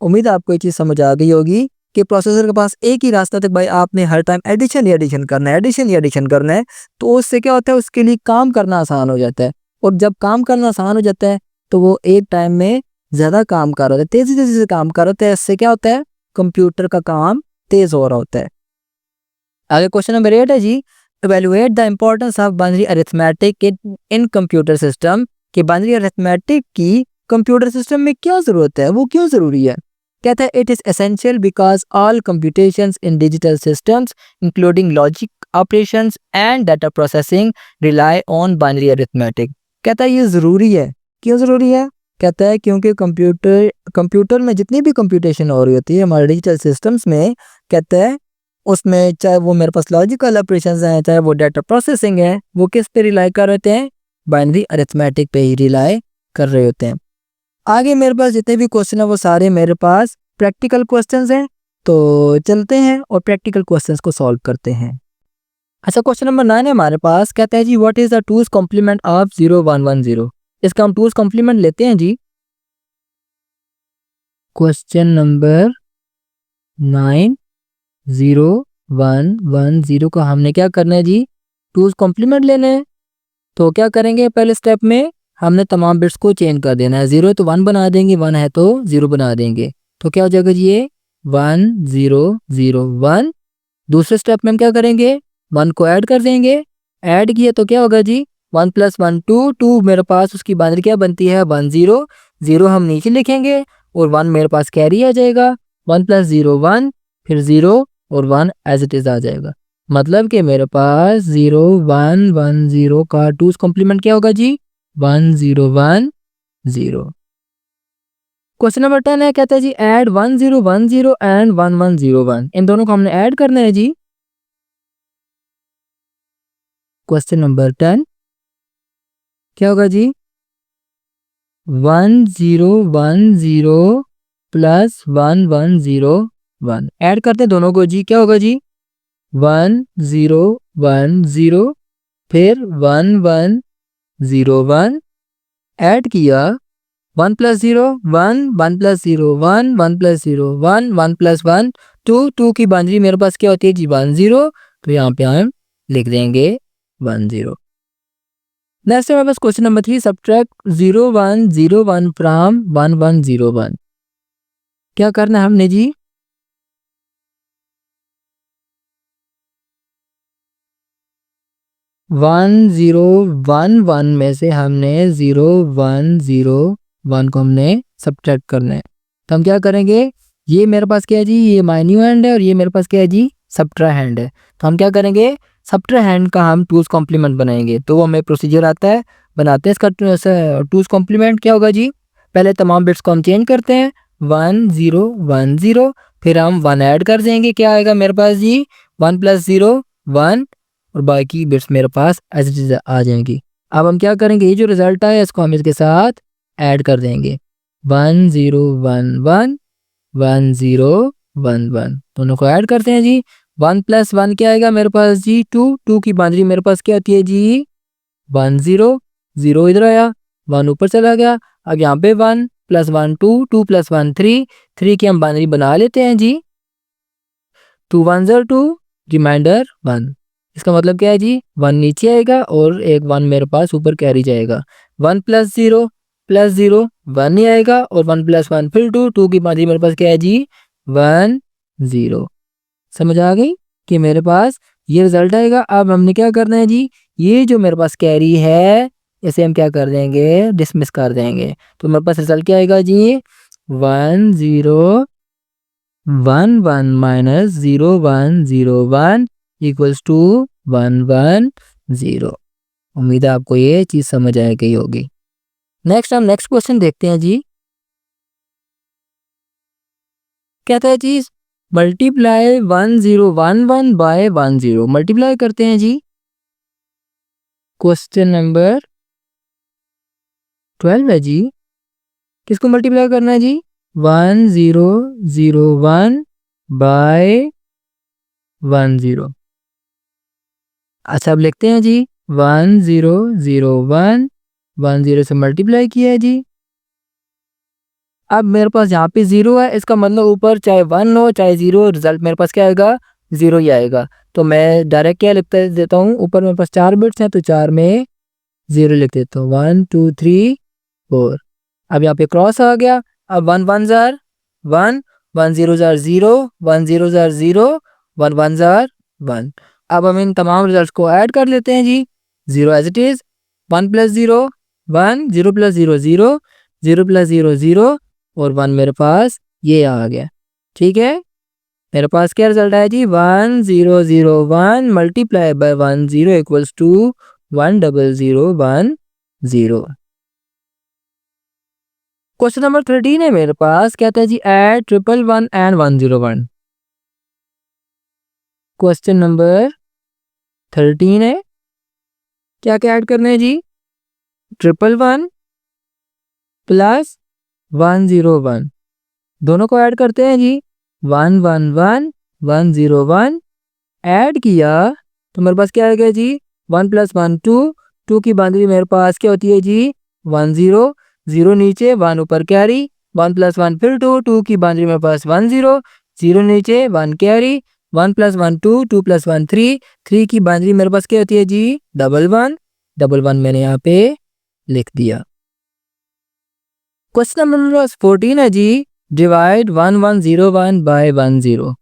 A: उम्मीद है आपको ये चीज़ समझ आ गई होगी कि प्रोसेसर के पास एक ही रास्ता था भाई, आपने हर टाइम एडिशन ही एडिशन करना है, एडिशन ही एडिशन करना है, तो उससे क्या होता है, उसके लिए काम करना आसान हो जाता है। और जब काम करना आसान हो जाता है तो वो एक टाइम में ज़्यादा काम कर रहा होता है, तेज़ी से काम कर रहा होता है। इससे क्या होता है, कंप्यूटर का काम तेज़ हो रहा होता है। आगे क्वेश्चन नंबर 8 है जी, evaluate the importance of binary arithmetic in computer system. कि बाइनरी अरिथमेटिक की कंप्यूटर सिस्टम में क्या ज़रूरत है, वो क्यों ज़रूरी है। कहता है it is essential because all computations in digital systems including logic operations and data processing rely on binary arithmetic. कहता है ये ज़रूरी है, क्यों ज़रूरी है, कहता है क्योंकि कंप्यूटर में जितनी भी कंप्यूटेशन हो रही होती है हमारे डिजिटल सिस्टम्स में, कहता है उसमें चाहे वो मेरे पास लॉजिकल ऑपरेशंस हैं, चाहे वो डाटा प्रोसेसिंग है, वो किस पे रिलाई कर रहे हैं? बाइनरी अरिथमेटिक पे ही रिलाई कर रहे होते हैं। आगे मेरे पास जितने भी क्वेश्चन है वो सारे मेरे पास प्रैक्टिकल क्वेश्चंस हैं, तो चलते हैं और प्रैक्टिकल क्वेश्चंस को सॉल्व करते हैं। अच्छा, क्वेश्चन नंबर 9 है हमारे पास। कहता है जी what is the two's complement of 0110। इसका हम टूज कॉम्प्लीमेंट लेते हैं जी। क्वेश्चन नंबर 9 0110 का हमने क्या करना है जी? टूज कॉम्प्लीमेंट लेना है। तो क्या करेंगे? पहले स्टेप में हमने तमाम बिट्स को चेंज कर देना है। 0 है तो 1 बना देंगे, 1 है तो 0 बना देंगे। तो क्या हो जाएगा जी? ये 1 0 0 1। दूसरे स्टेप में हम क्या करेंगे? 1 को ऐड कर देंगे। ऐड किए तो क्या होगा जी? 1 + 1 2 2 मेरे पास उसकी बाइनरी क्या बनती है? 1 0 0 हम नीचे लिखेंगे और 1 मेरे पास कैरी आ जाएगा। 1 + 0 1, फिर 0 और 1 एज इट इज आ जाएगा। मतलब कि मेरे पास 0 1 1 0 का टूज कॉम्प्लीमेंट क्या होगा जी? 1 0 1 0। क्वेश्चन नंबर 10 है। कहता है जी ऐड 1 0 1 0 एंड 1 1 0 1। इन दोनों को हमने ऐड करना है जी। क्वेश्चन नंबर 10 क्या होगा जी? 1 0 1 0 प्लस 1 1 0 1। ऐड करते हैं दोनों को जी। क्या होगा जी? 1 0 1 0 फिर 1 1 0 1। ऐड किया 1 + 0 1 1 + 0 1 1 + 0 1 1 + 1 2 2 की बाइनरी मेरे पास क्या होती है जी? 1 0। तो यहाँ पे हम लिख देंगे 1 0। नेक्स्ट है हमारे पास क्वेश्चन नंबर 3। Subtract 0 1 0 1 from 1 1 0 1। क्या करना है हमने जी? 1 0 1 1 में से हमने 0 1 0 1 को हमने सब्ट्रैक्ट करना है। तो हम क्या करेंगे? ये मेरे पास क्या है जी? ये माइन्यूएंड है और ये मेरे पास क्या है जी? सब्ट्राहैंड है। तो हम क्या करेंगे? सब्ट्राहैंड का हम टूज कॉम्प्लीमेंट बनाएंगे। तो वो हमें प्रोसीजर आता है, बनाते हैं इसका टूज कॉम्प्लीमेंट। क्या होगा जी? पहले तमाम बिट्स को हम चेंज करते हैं। 1 0 1 0, फिर हम 1 ऐड कर देंगे। क्या आएगा मेरे पास जी? 1 + 0 1 और बाकी बिट्स मेरे पास एज इट इज आ जाएंगी। अब हम क्या करेंगे? ये जो रिजल्ट आया इसको हम इसके साथ ऐड कर देंगे। 1 0 1 1 1 0 1 1 दोनों को ऐड करते हैं जी। 1 + 1 क्या आएगा मेरे पास जी? 2 2 की बाइनरी मेरे पास क्या होती है जी? 1 0 0 इधर आया, 1 ऊपर चला गया। अब यहाँ पे 1 + 1 2 2 + 1 3 3 की हम बाइनरी बना लेते हैं जी। 2 1 2 रिमाइंडर 1। इसका मतलब क्या है जी? 1 नीचे आएगा और एक 1 मेरे पास ऊपर कैरी जाएगा। 1 + 0 + 0 1 ही आएगा और 1 + 1 फिर 2 2 की बाइनरी मेरे पास क्या है जी? 1 0। समझ आ गई कि मेरे पास ये रिजल्ट आएगा। अब हमने क्या करना है जी? ये जो मेरे पास कैरी है इसे हम क्या कर देंगे? डिसमिस कर देंगे। तो मेरे पास रिजल्ट क्या आएगा जी? 1 0 1 1 - 0 1 0 1 इक्वल्स टू 1 1 0। उम्मीद है आपको ये चीज़ समझ आ गई होगी। नेक्स्ट हम नेक्स्ट क्वेश्चन देखते हैं जी। कहता है जी मल्टीप्लाई 1 0 1 1 बाय 1 0। मल्टीप्लाई करते हैं जी। क्वेश्चन नंबर 12 है जी। किसको मल्टीप्लाई करना है जी? 1 0 0 1 बाय 1 0। अच्छा अब लिखते हैं जी 1 0 0 1 1 0 से मल्टीप्लाई किया है जी। अब मेरे पास यहाँ पे 0 है, इसका मतलब ऊपर चाहे 1 हो चाहे 0 रिजल्ट मेरे पास क्या आएगा? 0 ही आएगा। तो मैं डायरेक्ट क्या लिख देता हूँ? ऊपर मेरे पास 4 बिट्स हैं तो 4 में 0 लिख देता हूँ। 1 2 3 4। अब यहाँ पे क्रॉस आ गया। अब 1 1 जार 1 1 0 जार 0 1 0 जार 0 1 1 जार 1। अब हम इन तमाम रिजल्ट्स को ऐड कर लेते हैं जी। 0 एज इट इज़, 1 + 0 1 0 + 0 0 0 + 0 0 और 1 मेरे पास ये आ गया। ठीक है, मेरे पास क्या रिजल्ट आया जी? 1 0 0 1 multiply by 1 0 equals to 1 0 0 1 0। Question number 13 है मेरे पास, कहता है जी ऐड 111 एंड 101। क्वेश्चन नंबर 13 है, क्या क्या ऐड करना है जी? 111 प्लस 101, दोनों को ऐड करते हैं जी। 111 101 ऐड किया तो मेरे पास क्या आ गया जी? 1 + 1 2, 2 की बाउंड्री मेरे पास क्या होती है जी? 10, 0 नीचे 1 ऊपर कैरी, 1 + 1 फिर 2, 2 की बाउंड्री मेरे पास 10, 0 नीचे 1 कैरी, 1 + 1 2, 2 + 1 3, 3 की बाउंड्री मेरे पास क्या होती है जी? 11, 11 मैंने यहाँ पे लिख दिया। क्वेश्चन नंबर 14 है जी, डिवाइड 1101 बाय 10।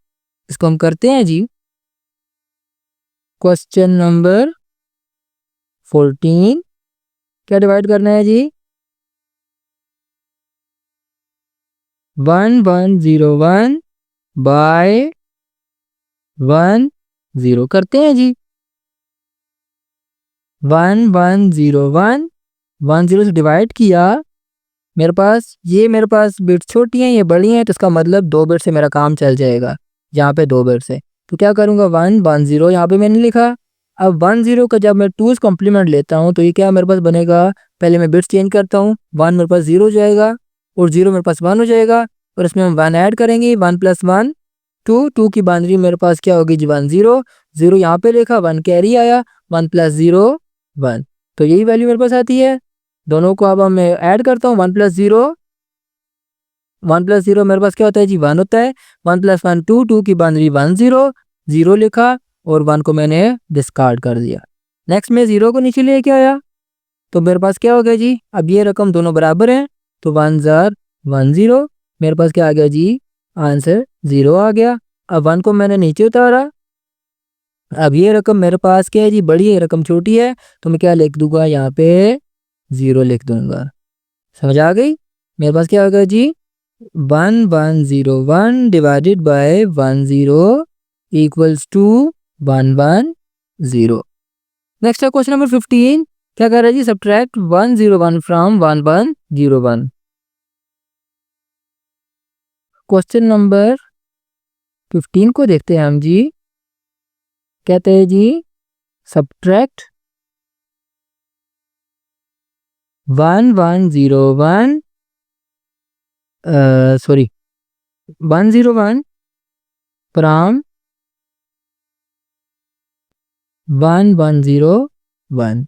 A: इसको हम करते हैं जी। क्वेश्चन नंबर 14 क्या डिवाइड करना है जी? 1101 बाय 10 करते हैं जी। 1101 10 से डिवाइड किया, मेरे पास बिट्स छोटी हैं, ये बड़ी हैं, तो इसका मतलब 2 बिट से मेरा काम चल जाएगा। यहाँ पे 2 बिट से तो क्या करूँगा? 1 1 0 यहाँ पे मैंने लिखा। अब 1 0 का जब मैं 2's कॉम्प्लीमेंट लेता हूँ तो ये क्या मेरे पास बनेगा? पहले मैं बिट्स चेंज करता हूँ, 1 मेरे पास 0 हो जाएगा और 0 मेरे पास 1 हो जाएगा, और इसमें हम 1 ऐड करेंगे। 1 + 1 2, 2 की बाउंड्री मेरे पास क्या होगी जी? 1 0, 0 यहाँ पे लिखा, 1 कैरी आया, 1 + 0 1, तो यही वैल्यू मेरे पास आती है। दोनों को अब मैं ऐड करता हूँ। 1 + 0 मेरे पास क्या होता है जी? 1 होता है। 1 + 1 2, 2 की बाउंड्री 1 0, 0 लिखा और 1 को मैंने डिस्कार्ड कर दिया। नेक्स्ट में 0 को नीचे लेके आया तो मेरे पास क्या हो गया जी? अब ये रकम दोनों बराबर हैं तो 1 * 1 0, मेरे पास क्या आ गया जी? आंसर 0 आ गया। अब 1 को मैंने नीचे उतारा, अब ये रकम मेरे पास क्या है जी? बड़ी है, रकम छोटी है, तो मैं क्या लिख दूंगा? यहाँ पे 0 लिख दूंगा। समझ आ गई? मेरे पास क्या होगा जी? 1101 divided by 10 equals to 110। Next है क्वेश्चन नंबर 15, क्या कर रहा है जी? Subtract 101 from 1101। क्वेश्चन नंबर 15 को देखते हैं हम जी। कहते हैं जी सब्ट्रैक्ट 1101 101 फ्रॉम 1101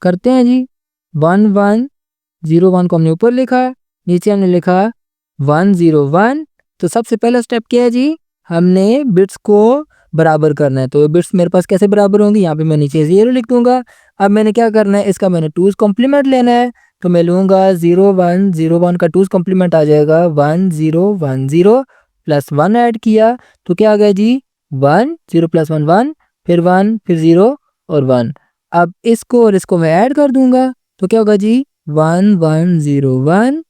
A: करते हैं जी। 1101 को हमने ऊपर लिखा, नीचे हमने लिखा 101। तो सबसे पहला स्टेप क्या है जी? हमने बिट्स को बराबर करना है। तो बिट्स मेरे पास कैसे बराबर होंगी? यहाँ पे मैं नीचे 0 लिख दूंगा। अब मैंने क्या करना है? इसका मैंने 2's कॉम्प्लीमेंट लेना है, तो मैं लूँगा 0101 का 2's कॉम्प्लीमेंट आ जाएगा 1010 प्लस 1 ऐड किया तो क्या आ गया जी? 1 0 + 1 1, फिर 1 फिर 0 और 1। अब इसको और इसको मैं ऐड कर दूंगा तो क्या होगा जी? 1101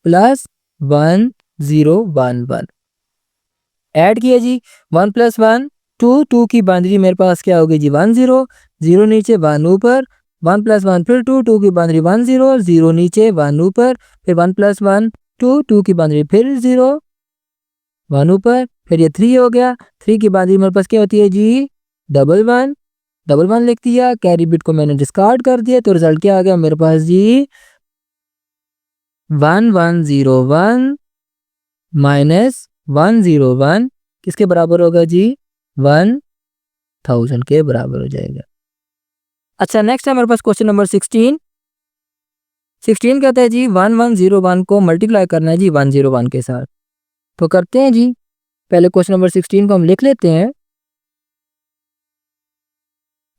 A: प्लस 1011 ऐड किया जी। 1 + 1 2, 2 की बाउंड्री मेरे पास क्या होगी जी? 1 0, 0 नीचे 1 ऊपर, 1 + 1 फिर 2, 2 की बाउंड्री 1 0, 0 नीचे 1 ऊपर, फिर 1 + 1 2, 2 की बाउंड्री फिर 0 1 ऊपर, फिर ये 3 हो गया। 3 की बाउंड्री मेरे पास क्या होती है जी? 1 1, 1 1 लिख दिया। कैरी बिट को मैंने डिस्कार्ड कर दिया तो रिजल्ट क्या आ गया मेरे पास जी? 1101 माइनस 101 किसके बराबर होगा जी? 1000 के बराबर हो जाएगा। अच्छा नेक्स्ट है मेरे पास क्वेश्चन नंबर 16। 16 कहता है जी 1101 को मल्टीप्लाई करना है जी 101 के साथ। तो करते हैं जी। पहले क्वेश्चन नंबर 16 को हम लिख लेते हैं।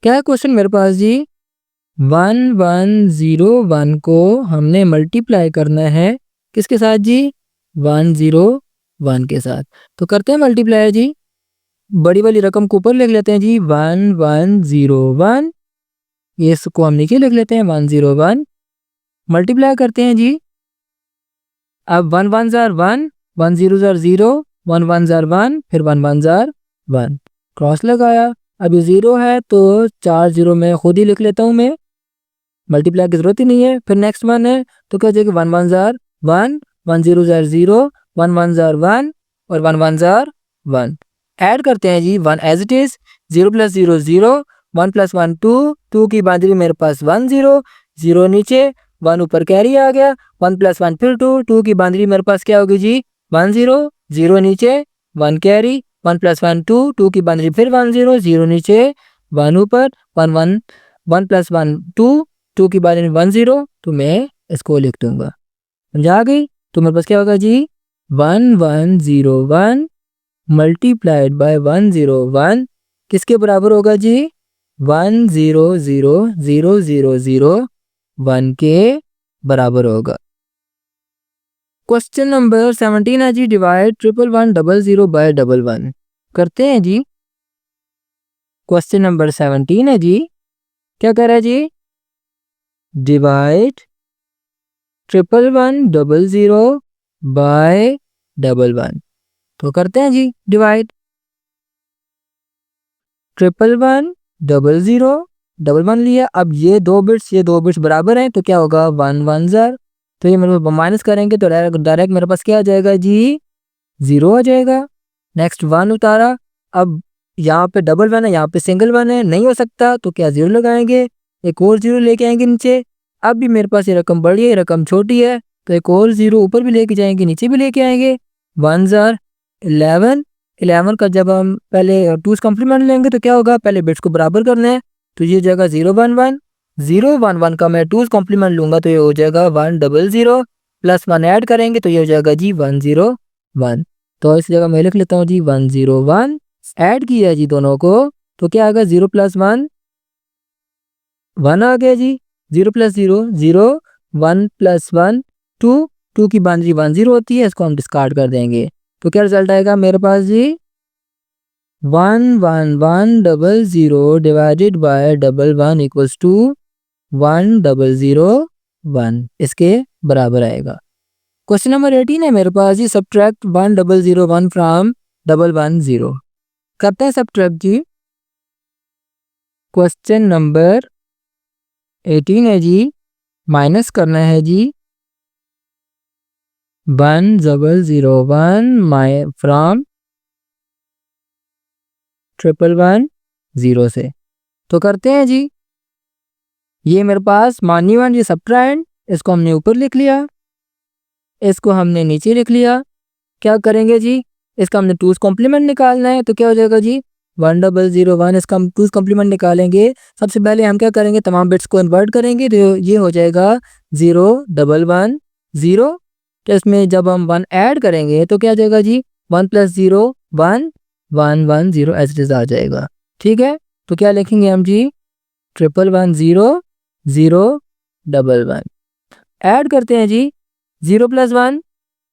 A: क्या है क्वेश्चन मेरे पास जी? 1101 को हमने मल्टीप्लाई करना है किसके साथ जी? 101 के साथ। तो करते हैं मल्टीप्लाई जी। बड़ी वाली रकम को ऊपर लिख लेते हैं जी 1101, ये इसको हम नीचे लिख लेते हैं 101। मल्टीप्लाई करते हैं जी। अब 1 1 जार 1, 1 0 जार 0, 1 1 जार 1, फिर 1 1 जार 1, क्रॉस लगाया। अब ये 0 है तो 4 0 मैं खुद ही लिख लेता हूँ, मैं मल्टीप्लाई की जरूरत ही नहीं है। फिर नेक्स्ट 1 है तो क्या हो जाएगा? 1 1 जार 1, 1 0 जार 0, 1 1 जार 1 और 1 1 जार 1। ऐड करते हैं जी 1 as it is, 0 plus 0 0, 1 plus 1 2, 2 की बांदरी मेरे पास 1 0, 0 नीचे, 1 ऊपर कैरी आ गया, 1 प्लस 1 फिर 2, 2 की बांदरी मेरे पास क्या होगी जी 1 0, 0 नीचे, 1 कैरी, 1 प्लस 1 2, 2 की बांदरी फिर 1 0, 0 नीचे, 1 ऊपर, 1 1, 1 प्लस 1 2, 2 की बांदरी 1 0, तो मैं इसको लिख दूंगा। समझा गई? तो मेरे पास क्या होगा जी 1 1 0 1 मल्टीप्लाइड बाय 1 0 1 किसके बराबर होगा जी 1 0 0 0 0 0 1 के बराबर होगा। क्वेश्चन नंबर 17 है जी डिवाइड 11100 बाय 11 करते हैं जी। क्वेश्चन नंबर 17 है जी, क्या कर रहा है जी डिवाइड 11100 बाय 11, तो करते हैं जी डिवाइड 11100 लिया। अब ये दो बिट्स बराबर हैं तो क्या होगा 1 1 जार, तो ये मेरे को माइनस करेंगे तो डायरेक्ट मेरे पास क्या आ जाएगा जी 0 आ जाएगा। नेक्स्ट 1 उतारा, अब यहाँ पे 11 है, यहाँ पे सिंगल 1 है, नहीं हो सकता तो क्या 0 लगाएंगे, एक और 0 लेके आएंगे नीचे। अब भी मेरे पास ये रकम बड़ी है, ये रकम छोटी है, तो एक और 0 ऊपर भी लेके जाएंगे, नीचे भी लेके आएंगे। 1 जार 11 का जब हम पहले 2's कॉम्प्लीमेंट लेंगे तो क्या होगा, पहले बिट्स को बराबर करना है, तो ये जगह 0 1 1, 0 1 1 का मैं 2's कॉम्प्लीमेंट लूंगा तो ये हो जाएगा 1 0 0, प्लस 1 ऐड करेंगे तो ये हो जाएगा जी 1 0 1। तो इस जगह मैं लिख लेता हूँ जी 1 0 1, ऐड किया जी दोनों को तो क्या आएगा 0 प्लस 1 1 आ गया जी, 0 प्लस 0 0, 1 प्लस 1 2, 2 की बाउंड्री 1 0 होती है, इसको हम डिस्कार्ड कर देंगे तो क्या रिजल्ट आएगा मेरे पास जी 1 1 1 0 0 डिवाइडेड बाय 11 इक्वल्स टू 1 0 0 1, इसके बराबर आएगा। क्वेश्चन नंबर 18 है मेरे पास जी सब्ट्रैक्ट 1 0 0 1 फ्रॉम 1 1 0, करते हैं सब्ट्रैक्ट जी। क्वेश्चन नंबर 18 है जी, माइनस करना है जी 1 0 0 1 फ्रॉम 1 1 0 से, तो करते हैं जी। ये मेरे पास मानी 1 ये सब्ट्रैक्ट, इसको हमने ऊपर लिख लिया, इसको हमने नीचे लिख लिया। क्या करेंगे जी, इसका हमने 2's कॉम्प्लीमेंट निकालना है तो क्या हो जाएगा जी 1 0 0 1, इसका हम 2's कॉम्प्लीमेंट निकालेंगे। सबसे पहले हम क्या करेंगे, तमाम बिट्स को इन्वर्ट करेंगे तो ये हो जाएगा 0 1 1 0, तो इसमें जब हम 1 ऐड करेंगे तो क्या आ जाएगा जी 1 प्लस 0 1 1 1 0 एज इट इज आ जाएगा। ठीक है, तो क्या लिखेंगे हम जी 1 1 0 0 1 1, ऐड करते हैं जी 0 प्लस 1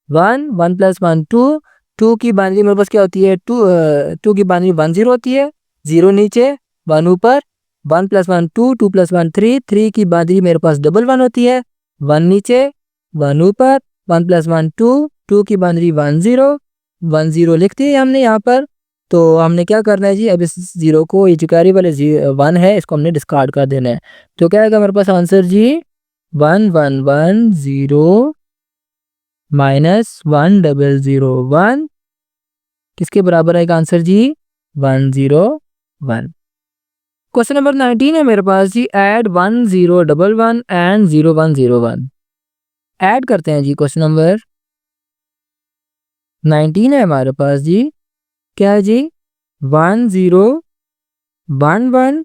A: 1, 1 प्लस 1 2, 2 की बाउंड्री मेरे पास क्या होती है 2 की बाउंड्री 1 0 होती है, 0 नीचे 1 ऊपर, 1 प्लस 1 2, 2 प्लस 1 3, 3 की बाउंड्री मेरे पास 1 1 होती है, 1 नीचे 1 ऊपर, 1 प्लस 1 2, 2 की बाउंड्री 1 0, 1 0 लिख दिए हमने यहाँ पर। तो हमने क्या करना है जी, अब इस 0 को ये चिकारी वाले 1 है इसको हमने डिस्कार्ड कर देना है, तो क्या आएगा मेरे पास आंसर जी 1 1 1 0 माइनस 1 0 0 1, किसके बराबर आएगा आंसर जी 1 0 1। क्वेश्चन नंबर 19 है मेरे पास जी ऐड 1 0 1 1 एंड 0 1 0 1, ऐड करते हैं जी। क्वेश्चन नंबर 19 है हमारे पास जी, क्या है जी 1 0 1 1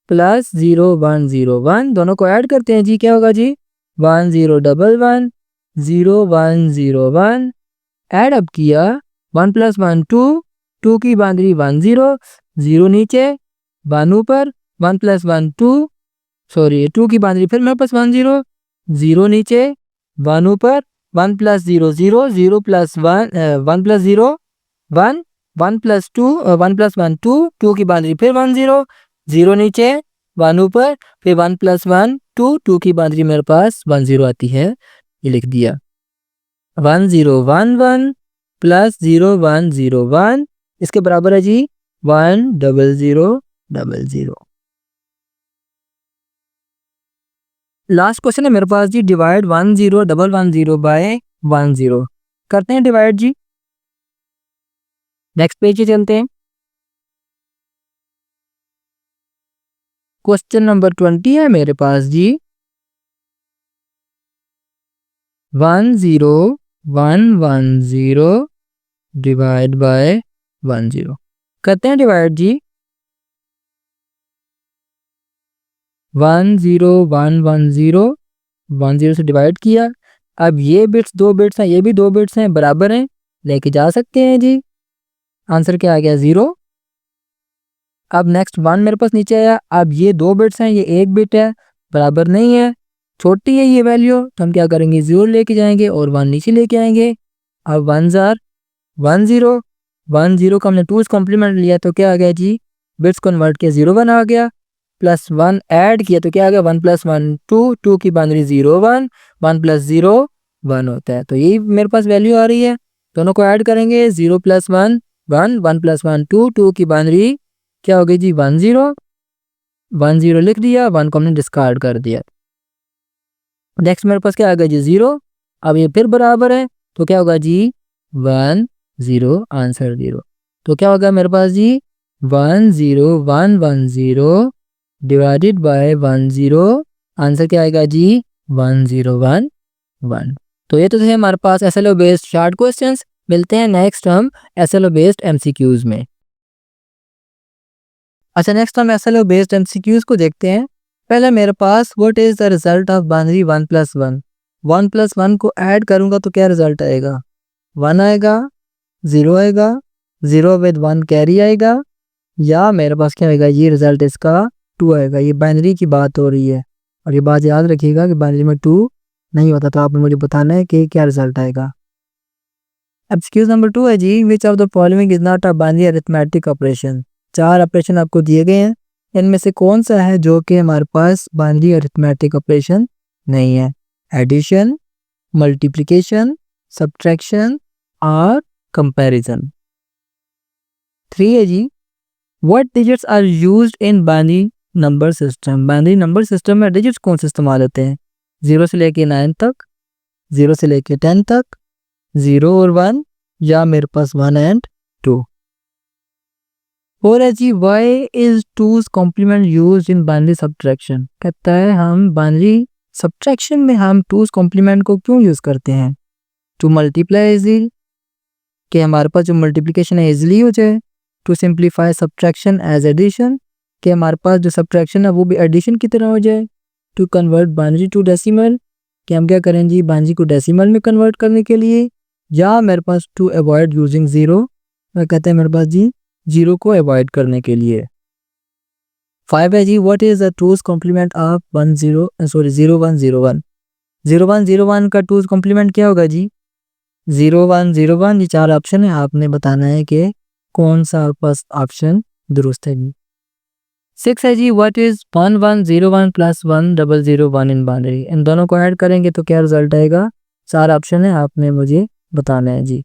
A: प्लस 0 1 0 1, दोनों को ऐड करते हैं जी, क्या होगा जी 1 0 1 1 0 1 0 1, ऐड अप किया 1 प्लस 1 2, 2 की बाउंड्री 1 0, 0 नीचे 1 ऊपर, 1 प्लस 1 2, सॉरी 2 की बाउंड्री फिर मेरे पास 1 0, 0 नीचे 1 ऊपर, 1 plus 0 0, 0 plus 1 1 plus 0 1, 1 plus 2 1 plus 1 2, 2 की बाउंड्री फिर 1 0, 0 नीचे 1 ऊपर, फिर 1 प्लस 1 2, 2 की बाउंड्री मेरे पास 1 0 आती है, ये लिख दिया 1 0 1 1 प्लस 0 1 0 1, इसके बराबर है जी 1 0 0 0 0। लास्ट क्वेश्चन है मेरे पास जी डिवाइड 1 0 1 1 0 बाय 1 0 करते हैं डिवाइड जी। नेक्स्ट पेज पे चलते हैं। क्वेश्चन नंबर 20 है मेरे पास जी। 1 0 1 1 0 डिवाइड बाय 1 0 करते हैं डिवाइड जी। 1 0 1 1 0 1 0 से डिवाइड किया। अब ये बिट्स 2 बिट्स हैं, ये भी 2 बिट्स हैं, बराबर हैं, लेके जा सकते हैं जी। आंसर क्या आ गया 0। अब नेक्स्ट 1 मेरे पास नीचे आया। अब ये 2 बिट्स हैं, ये 1 बिट है, बराबर नहीं है, छोटी है ये वैल्यू, तो हम क्या करेंगे 0 लेके जाएंगे और 1 नीचे लेके आएंगे। अब 1 जार 1 0 1 0 का हमने 2's कॉम्प्लीमेंट लिया तो क्या आ गया जी, बिट्स कन्वर्ट किया 0 1 आ गया, प्लस 1 ऐड किया तो क्या आ गया 1 + 1 2 2 की बाइनरी 0 1 1 + 0 1 होता है। तो यही मेरे पास वैल्यू आ रही है, दोनों को ऐड करेंगे 0 + 1 1 1 + 1 2 2 की बाइनरी क्या हो गई जी 1 0 1 0 लिख दिया, 1 को हमने डिस्कार्ड कर दिया। नेक्स्ट मेरे पास क्या आ गया जी 0। अब ये फिर बराबर है तो क्या होगा जी 1 0 आंसर 0। तो क्या होगा मेरे पास जी 1 0 1 1 0 डिवाइडेड बाय 1 0 आंसर क्या आएगा जी 1 0 1 1। तो ये तो थे हमारे पास एसएलओ बेस्ड शॉर्ट क्वेश्चंस। मिलते हैं नेक्स्ट हम एसएलओ बेस्ड एमसीक्यूज में। अच्छा नेक्स्ट हम एसएलओ बेस्ड एमसीक्यूज को देखते हैं। पहले मेरे पास what is the result of binary 1 + 1। 1 + 1 को ऐड करूंगा तो क्या रिजल्ट आएगा 1 आएगा, 0 आएगा, 0 विद 1 कैरी आएगा, या मेरे पास क्या आएगा ये रिजल्ट इसका 2 आएगा। ये बाइनरी की बात हो रही है और ये बात याद रखिएगा कि बाइनरी में 2 नहीं होता, तो आपने मुझे बताना है कि क्या रिजल्ट आएगा। एमसीक्यूज नंबर 2 है जी, which of the following is not a binary arithmetic operation. 4 operation आपको दिए गए हैं, इनमें से कौन सा है जो कि हमारे पास बाइनरी अरिथमेटिक ऑपरेशन नहीं है। एडिशन, मल्टीप्लिकेशन, सब्ट्रैक्शन और कंपैरिजन। 3 है जी, what digits are used in binary number system. Binary number system में डिजिट्स कौन से इस्तेमाल होते हैं 0 से लेके 9 तक, 0 से लेके 10 तक, 0 और 1, या मेरे पास 1 एंड 2। 4 है जी, why is 2's complement used in binary subtraction. कहता है हम बाइनरी सब्ट्रैक्शन में हम 2's कॉम्प्लीमेंट को क्यों यूज करते हैं, टू मल्टीप्लाई इजी, कि हमारे पास जो मल्टीप्लिकेशन है इजीली हो जाए, to simplify subtraction as addition, कि हमारे पास जो सब्ट्रैक्शन है वो भी एडिशन की तरह हो जाए, to convert binary to decimal, कि हम क्या करें जी बाइनरी को डेसिमल में कन्वर्ट करने के लिए, या मेरे पास टू अवॉइड यूजिंग 0, कहते हैं मेरे पास जी 0 को अवॉइड करने के लिए। 5 है जी, what is the 2's complement of 0 1 0 1। 0 1 0 1 का 2's कॉम्प्लीमेंट क्या होगा जी 0 1 0 1। ये 4 ऑप्शन है, आपने बताना है कि कौन सा आपका ऑप्शन दुरुस्त है जी। 6 है जी, व्हाट इज 1 1 0 1 + 1 0 0 1 इन बाइनरी। इन दोनों को ऐड करेंगे तो क्या रिजल्ट आएगा, 4 ऑप्शन है, आपने मुझे बताना है जी।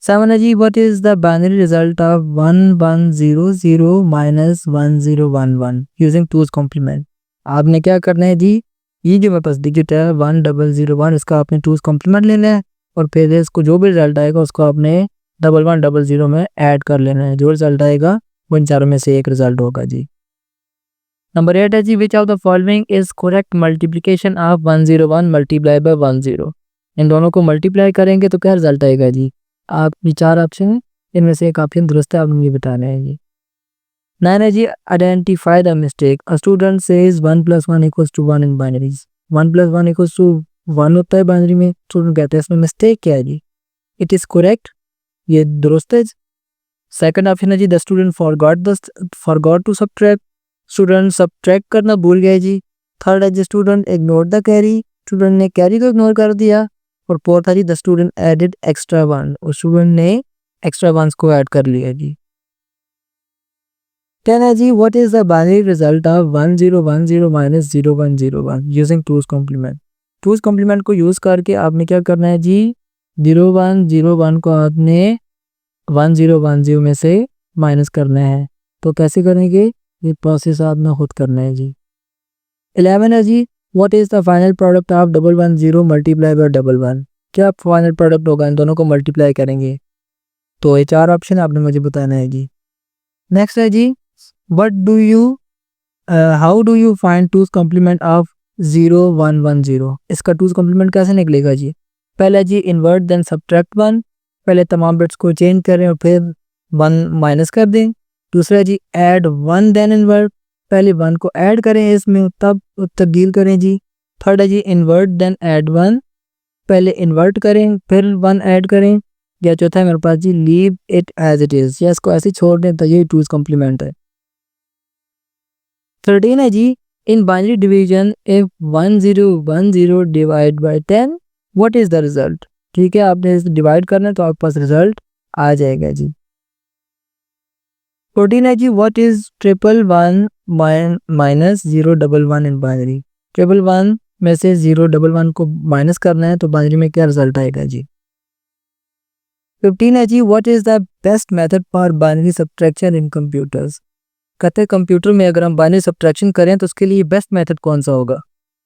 A: 7 है जी, what is the binary result of 1 1 0 0 - 1 0 1 1 using 2's complement. आपने क्या करना है जी, ये जो मेरे पास डिजिट है 1 0 0 1, इसका आपने 2's कॉम्प्लीमेंट लेना है और फिर इसको जो भी रिजल्ट आएगा उसको आपने 1 1 0 0 में ऐड कर लेना है। जो रिजल्ट आएगा वो इन चारों में से एक रिजल्ट होगा जी। नंबर 8 है जी, which of the following is correct multiplication of 1 0 1 multiply by 1 0। इन दोनों को मल्टीप्लाई करेंगे तो क्या रिजल्ट आएगा जी, आप ये 4 ऑप्शन है, इनमें से एक ऑप्शन दुरुस्त है, आपने ये बताना है जी। 9 है जी, identify the mistake. A student says 1 + 1 = 1 in binaries. 1 + 1 = 1 होता है बाइनरी में, स्टूडेंट कहते हैं इसमें मिस्टेक क्या है जी, इट इज करेक्ट, ये दुरुस्त है। सेकंड ऑप्शन है जी, the student forgot to subtract. Student subtract करना भूल गया जी। थर्ड है जी, student ignore the carry, student ने कैरी को इग्नोर कर दिया। और फोर्थ है जी, द स्टूडेंट एडेड एक्स्ट्रा 1, और स्टूडेंट ने एक्स्ट्रा 1 को ऐड कर लिया जी। 10 है जी, what is the binary result of 1 0 1 0 - 0 1 0 1 using 2's complement. 2's complement को यूज करके आपने क्या करना है जी 0 1 0 1 को आपने 1 0 1 0 में से माइनस करना है। तो कैसे करेंगे, ये प्रोसेस आपने खुद करना है जी। 11 है जी, what is the final product of 1 1 0 multiply by 1 1। क्या फाइनल प्रोडक्ट होगा, इन दोनों को मल्टीप्लाई करेंगे। तो ये 4 ऑप्शन आपने मुझे बताना है जी। नेक्स्ट है जी, how do you find two's complement of 0 1 1 0। इसका टूज कॉम्प्लीमेंट कैसे निकलेगा जी। पहले जी इन्वर्ट देन सब्ट्रैक्ट 1, पहले तमाम बिट्स को चेंज करें और फिर 1 माइनस कर दें। दूसरा जी ऐड 1 देन इन्वर्ट, पहले 1 को ऐड करें इसमें तब तब्दील करें जी। थर्ड है जी इन्वर्ट देन ऐड 1, पहले इन्वर्ट करें फिर 1 ऐड करें। या चौथा है मेरे पास जी leave it as it is, या इसको ऐसे छोड़ दें, तो यही टूज कॉम्प्लीमेंट है। 13 है जी in binary division if 1010 divide by 10 what is the result. ठीक है, आपने इसे डिवाइड करना है तो आपके पास रिजल्ट आ जाएगा जी। 14 है जी what is 111 minus 011 in binary. 111 में से 011 को माइनस करना है तो बाइनरी में क्या रिजल्ट आएगा जी। 15 है जी what is the best method for binary subtraction in computers. कहते हैं कंप्यूटर में अगर हम बाइनरी सब्ट्रैक्शन करें तो उसके लिए बेस्ट मेथड कौन सा होगा।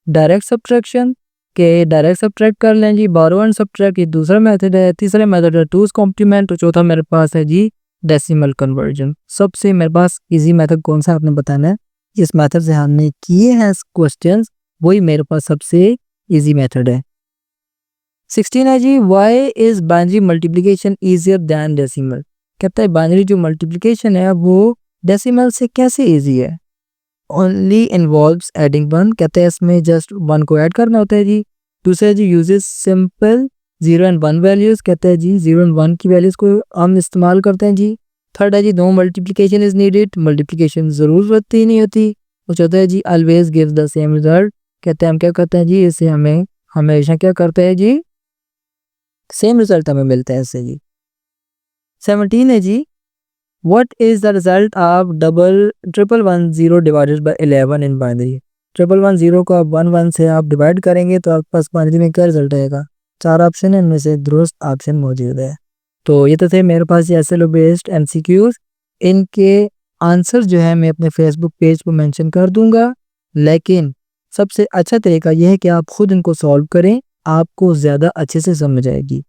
A: डायरेक्ट सब्ट्रैक्शन के डायरेक्ट सब्ट्रैक्ट कर लें जी, बोरो एंड सब्ट्रैक्ट ये दूसरा मेथड है। तीसरा मेथड है टूज कॉम्प्लीमेंट और चौथा मेरे पास है जी डेसिमल कन्वर्जन। सबसे मेरे पास इजी मेथड कौन सा आपने बताना है, जिस मेथड से हमने किए हैं क्वेश्चंस वही मेरे पास सबसे इजी मेथड है। 16 है जी why is binary multiplication easier than decimal. कहता है बाइनरी जो मल्टीप्लिकेशन है वो डेसिमल से कैसे इजी है। ओनली इन्वॉल्व्स एडिंग 1, कहते हैं इसमें जस्ट 1 को ऐड करना होता है जी। दूसरा जी यूजेस सिंपल 0 एंड 1 वैल्यूज़, कहते हैं जी 0 एंड 1 की वैल्यूज़ को हम इस्तेमाल करते हैं जी। थर्ड है जी no multiplication is needed, multiplication ज़रूरत ही नहीं होती। और चौथा है जी always give the same result, कहते हैं हम क्या करते हैं जी इससे हमें हमेशा क्या करते हैं जी सेम रिजल्ट हमें मिलता है इससे जी। 17 है जी what is the result of 1110 divided by 11 in binary. 1110 को आप 11 से आप डिवाइड करेंगे तो आपके पास बाइनरी में क्या रिजल्ट आएगा। 4 ऑप्शन है, इनमें से दुरुस्त ऑप्शन मौजूद है। तो ये तो थे मेरे पास ये एसएलओ बेस्ड एमसीक्यूज। इनके आंसर जो है मैं अपने फेसबुक पेज पर मेंशन कर दूंगा, लेकिन सबसे अच्छा तरीका यह है कि आप खुद इनको सॉल्व करें, आपको ज़्यादा अच्छे से समझ आएगी।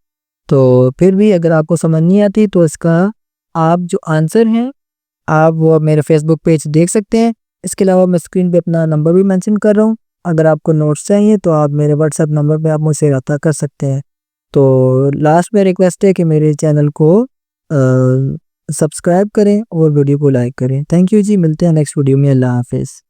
A: तो फिर भी अगर आपको समझ नहीं आती तो इसका आप जो आंसर हैं आप वो मेरे फेसबुक पेज देख सकते हैं। इसके अलावा मैं स्क्रीन पे अपना नंबर भी मेंशन कर रहा हूँ, अगर आपको नोट्स चाहिए तो आप मेरे व्हाट्सएप नंबर पे आप मुझसे रब्ता कर सकते हैं। तो लास्ट में रिक्वेस्ट है कि मेरे चैनल को सब्सक्राइब करें और वीडियो को लाइक करें। थैंक यू जी, मिलते हैं नेक्स्ट वीडियो में। अल्लाह हाफिज़।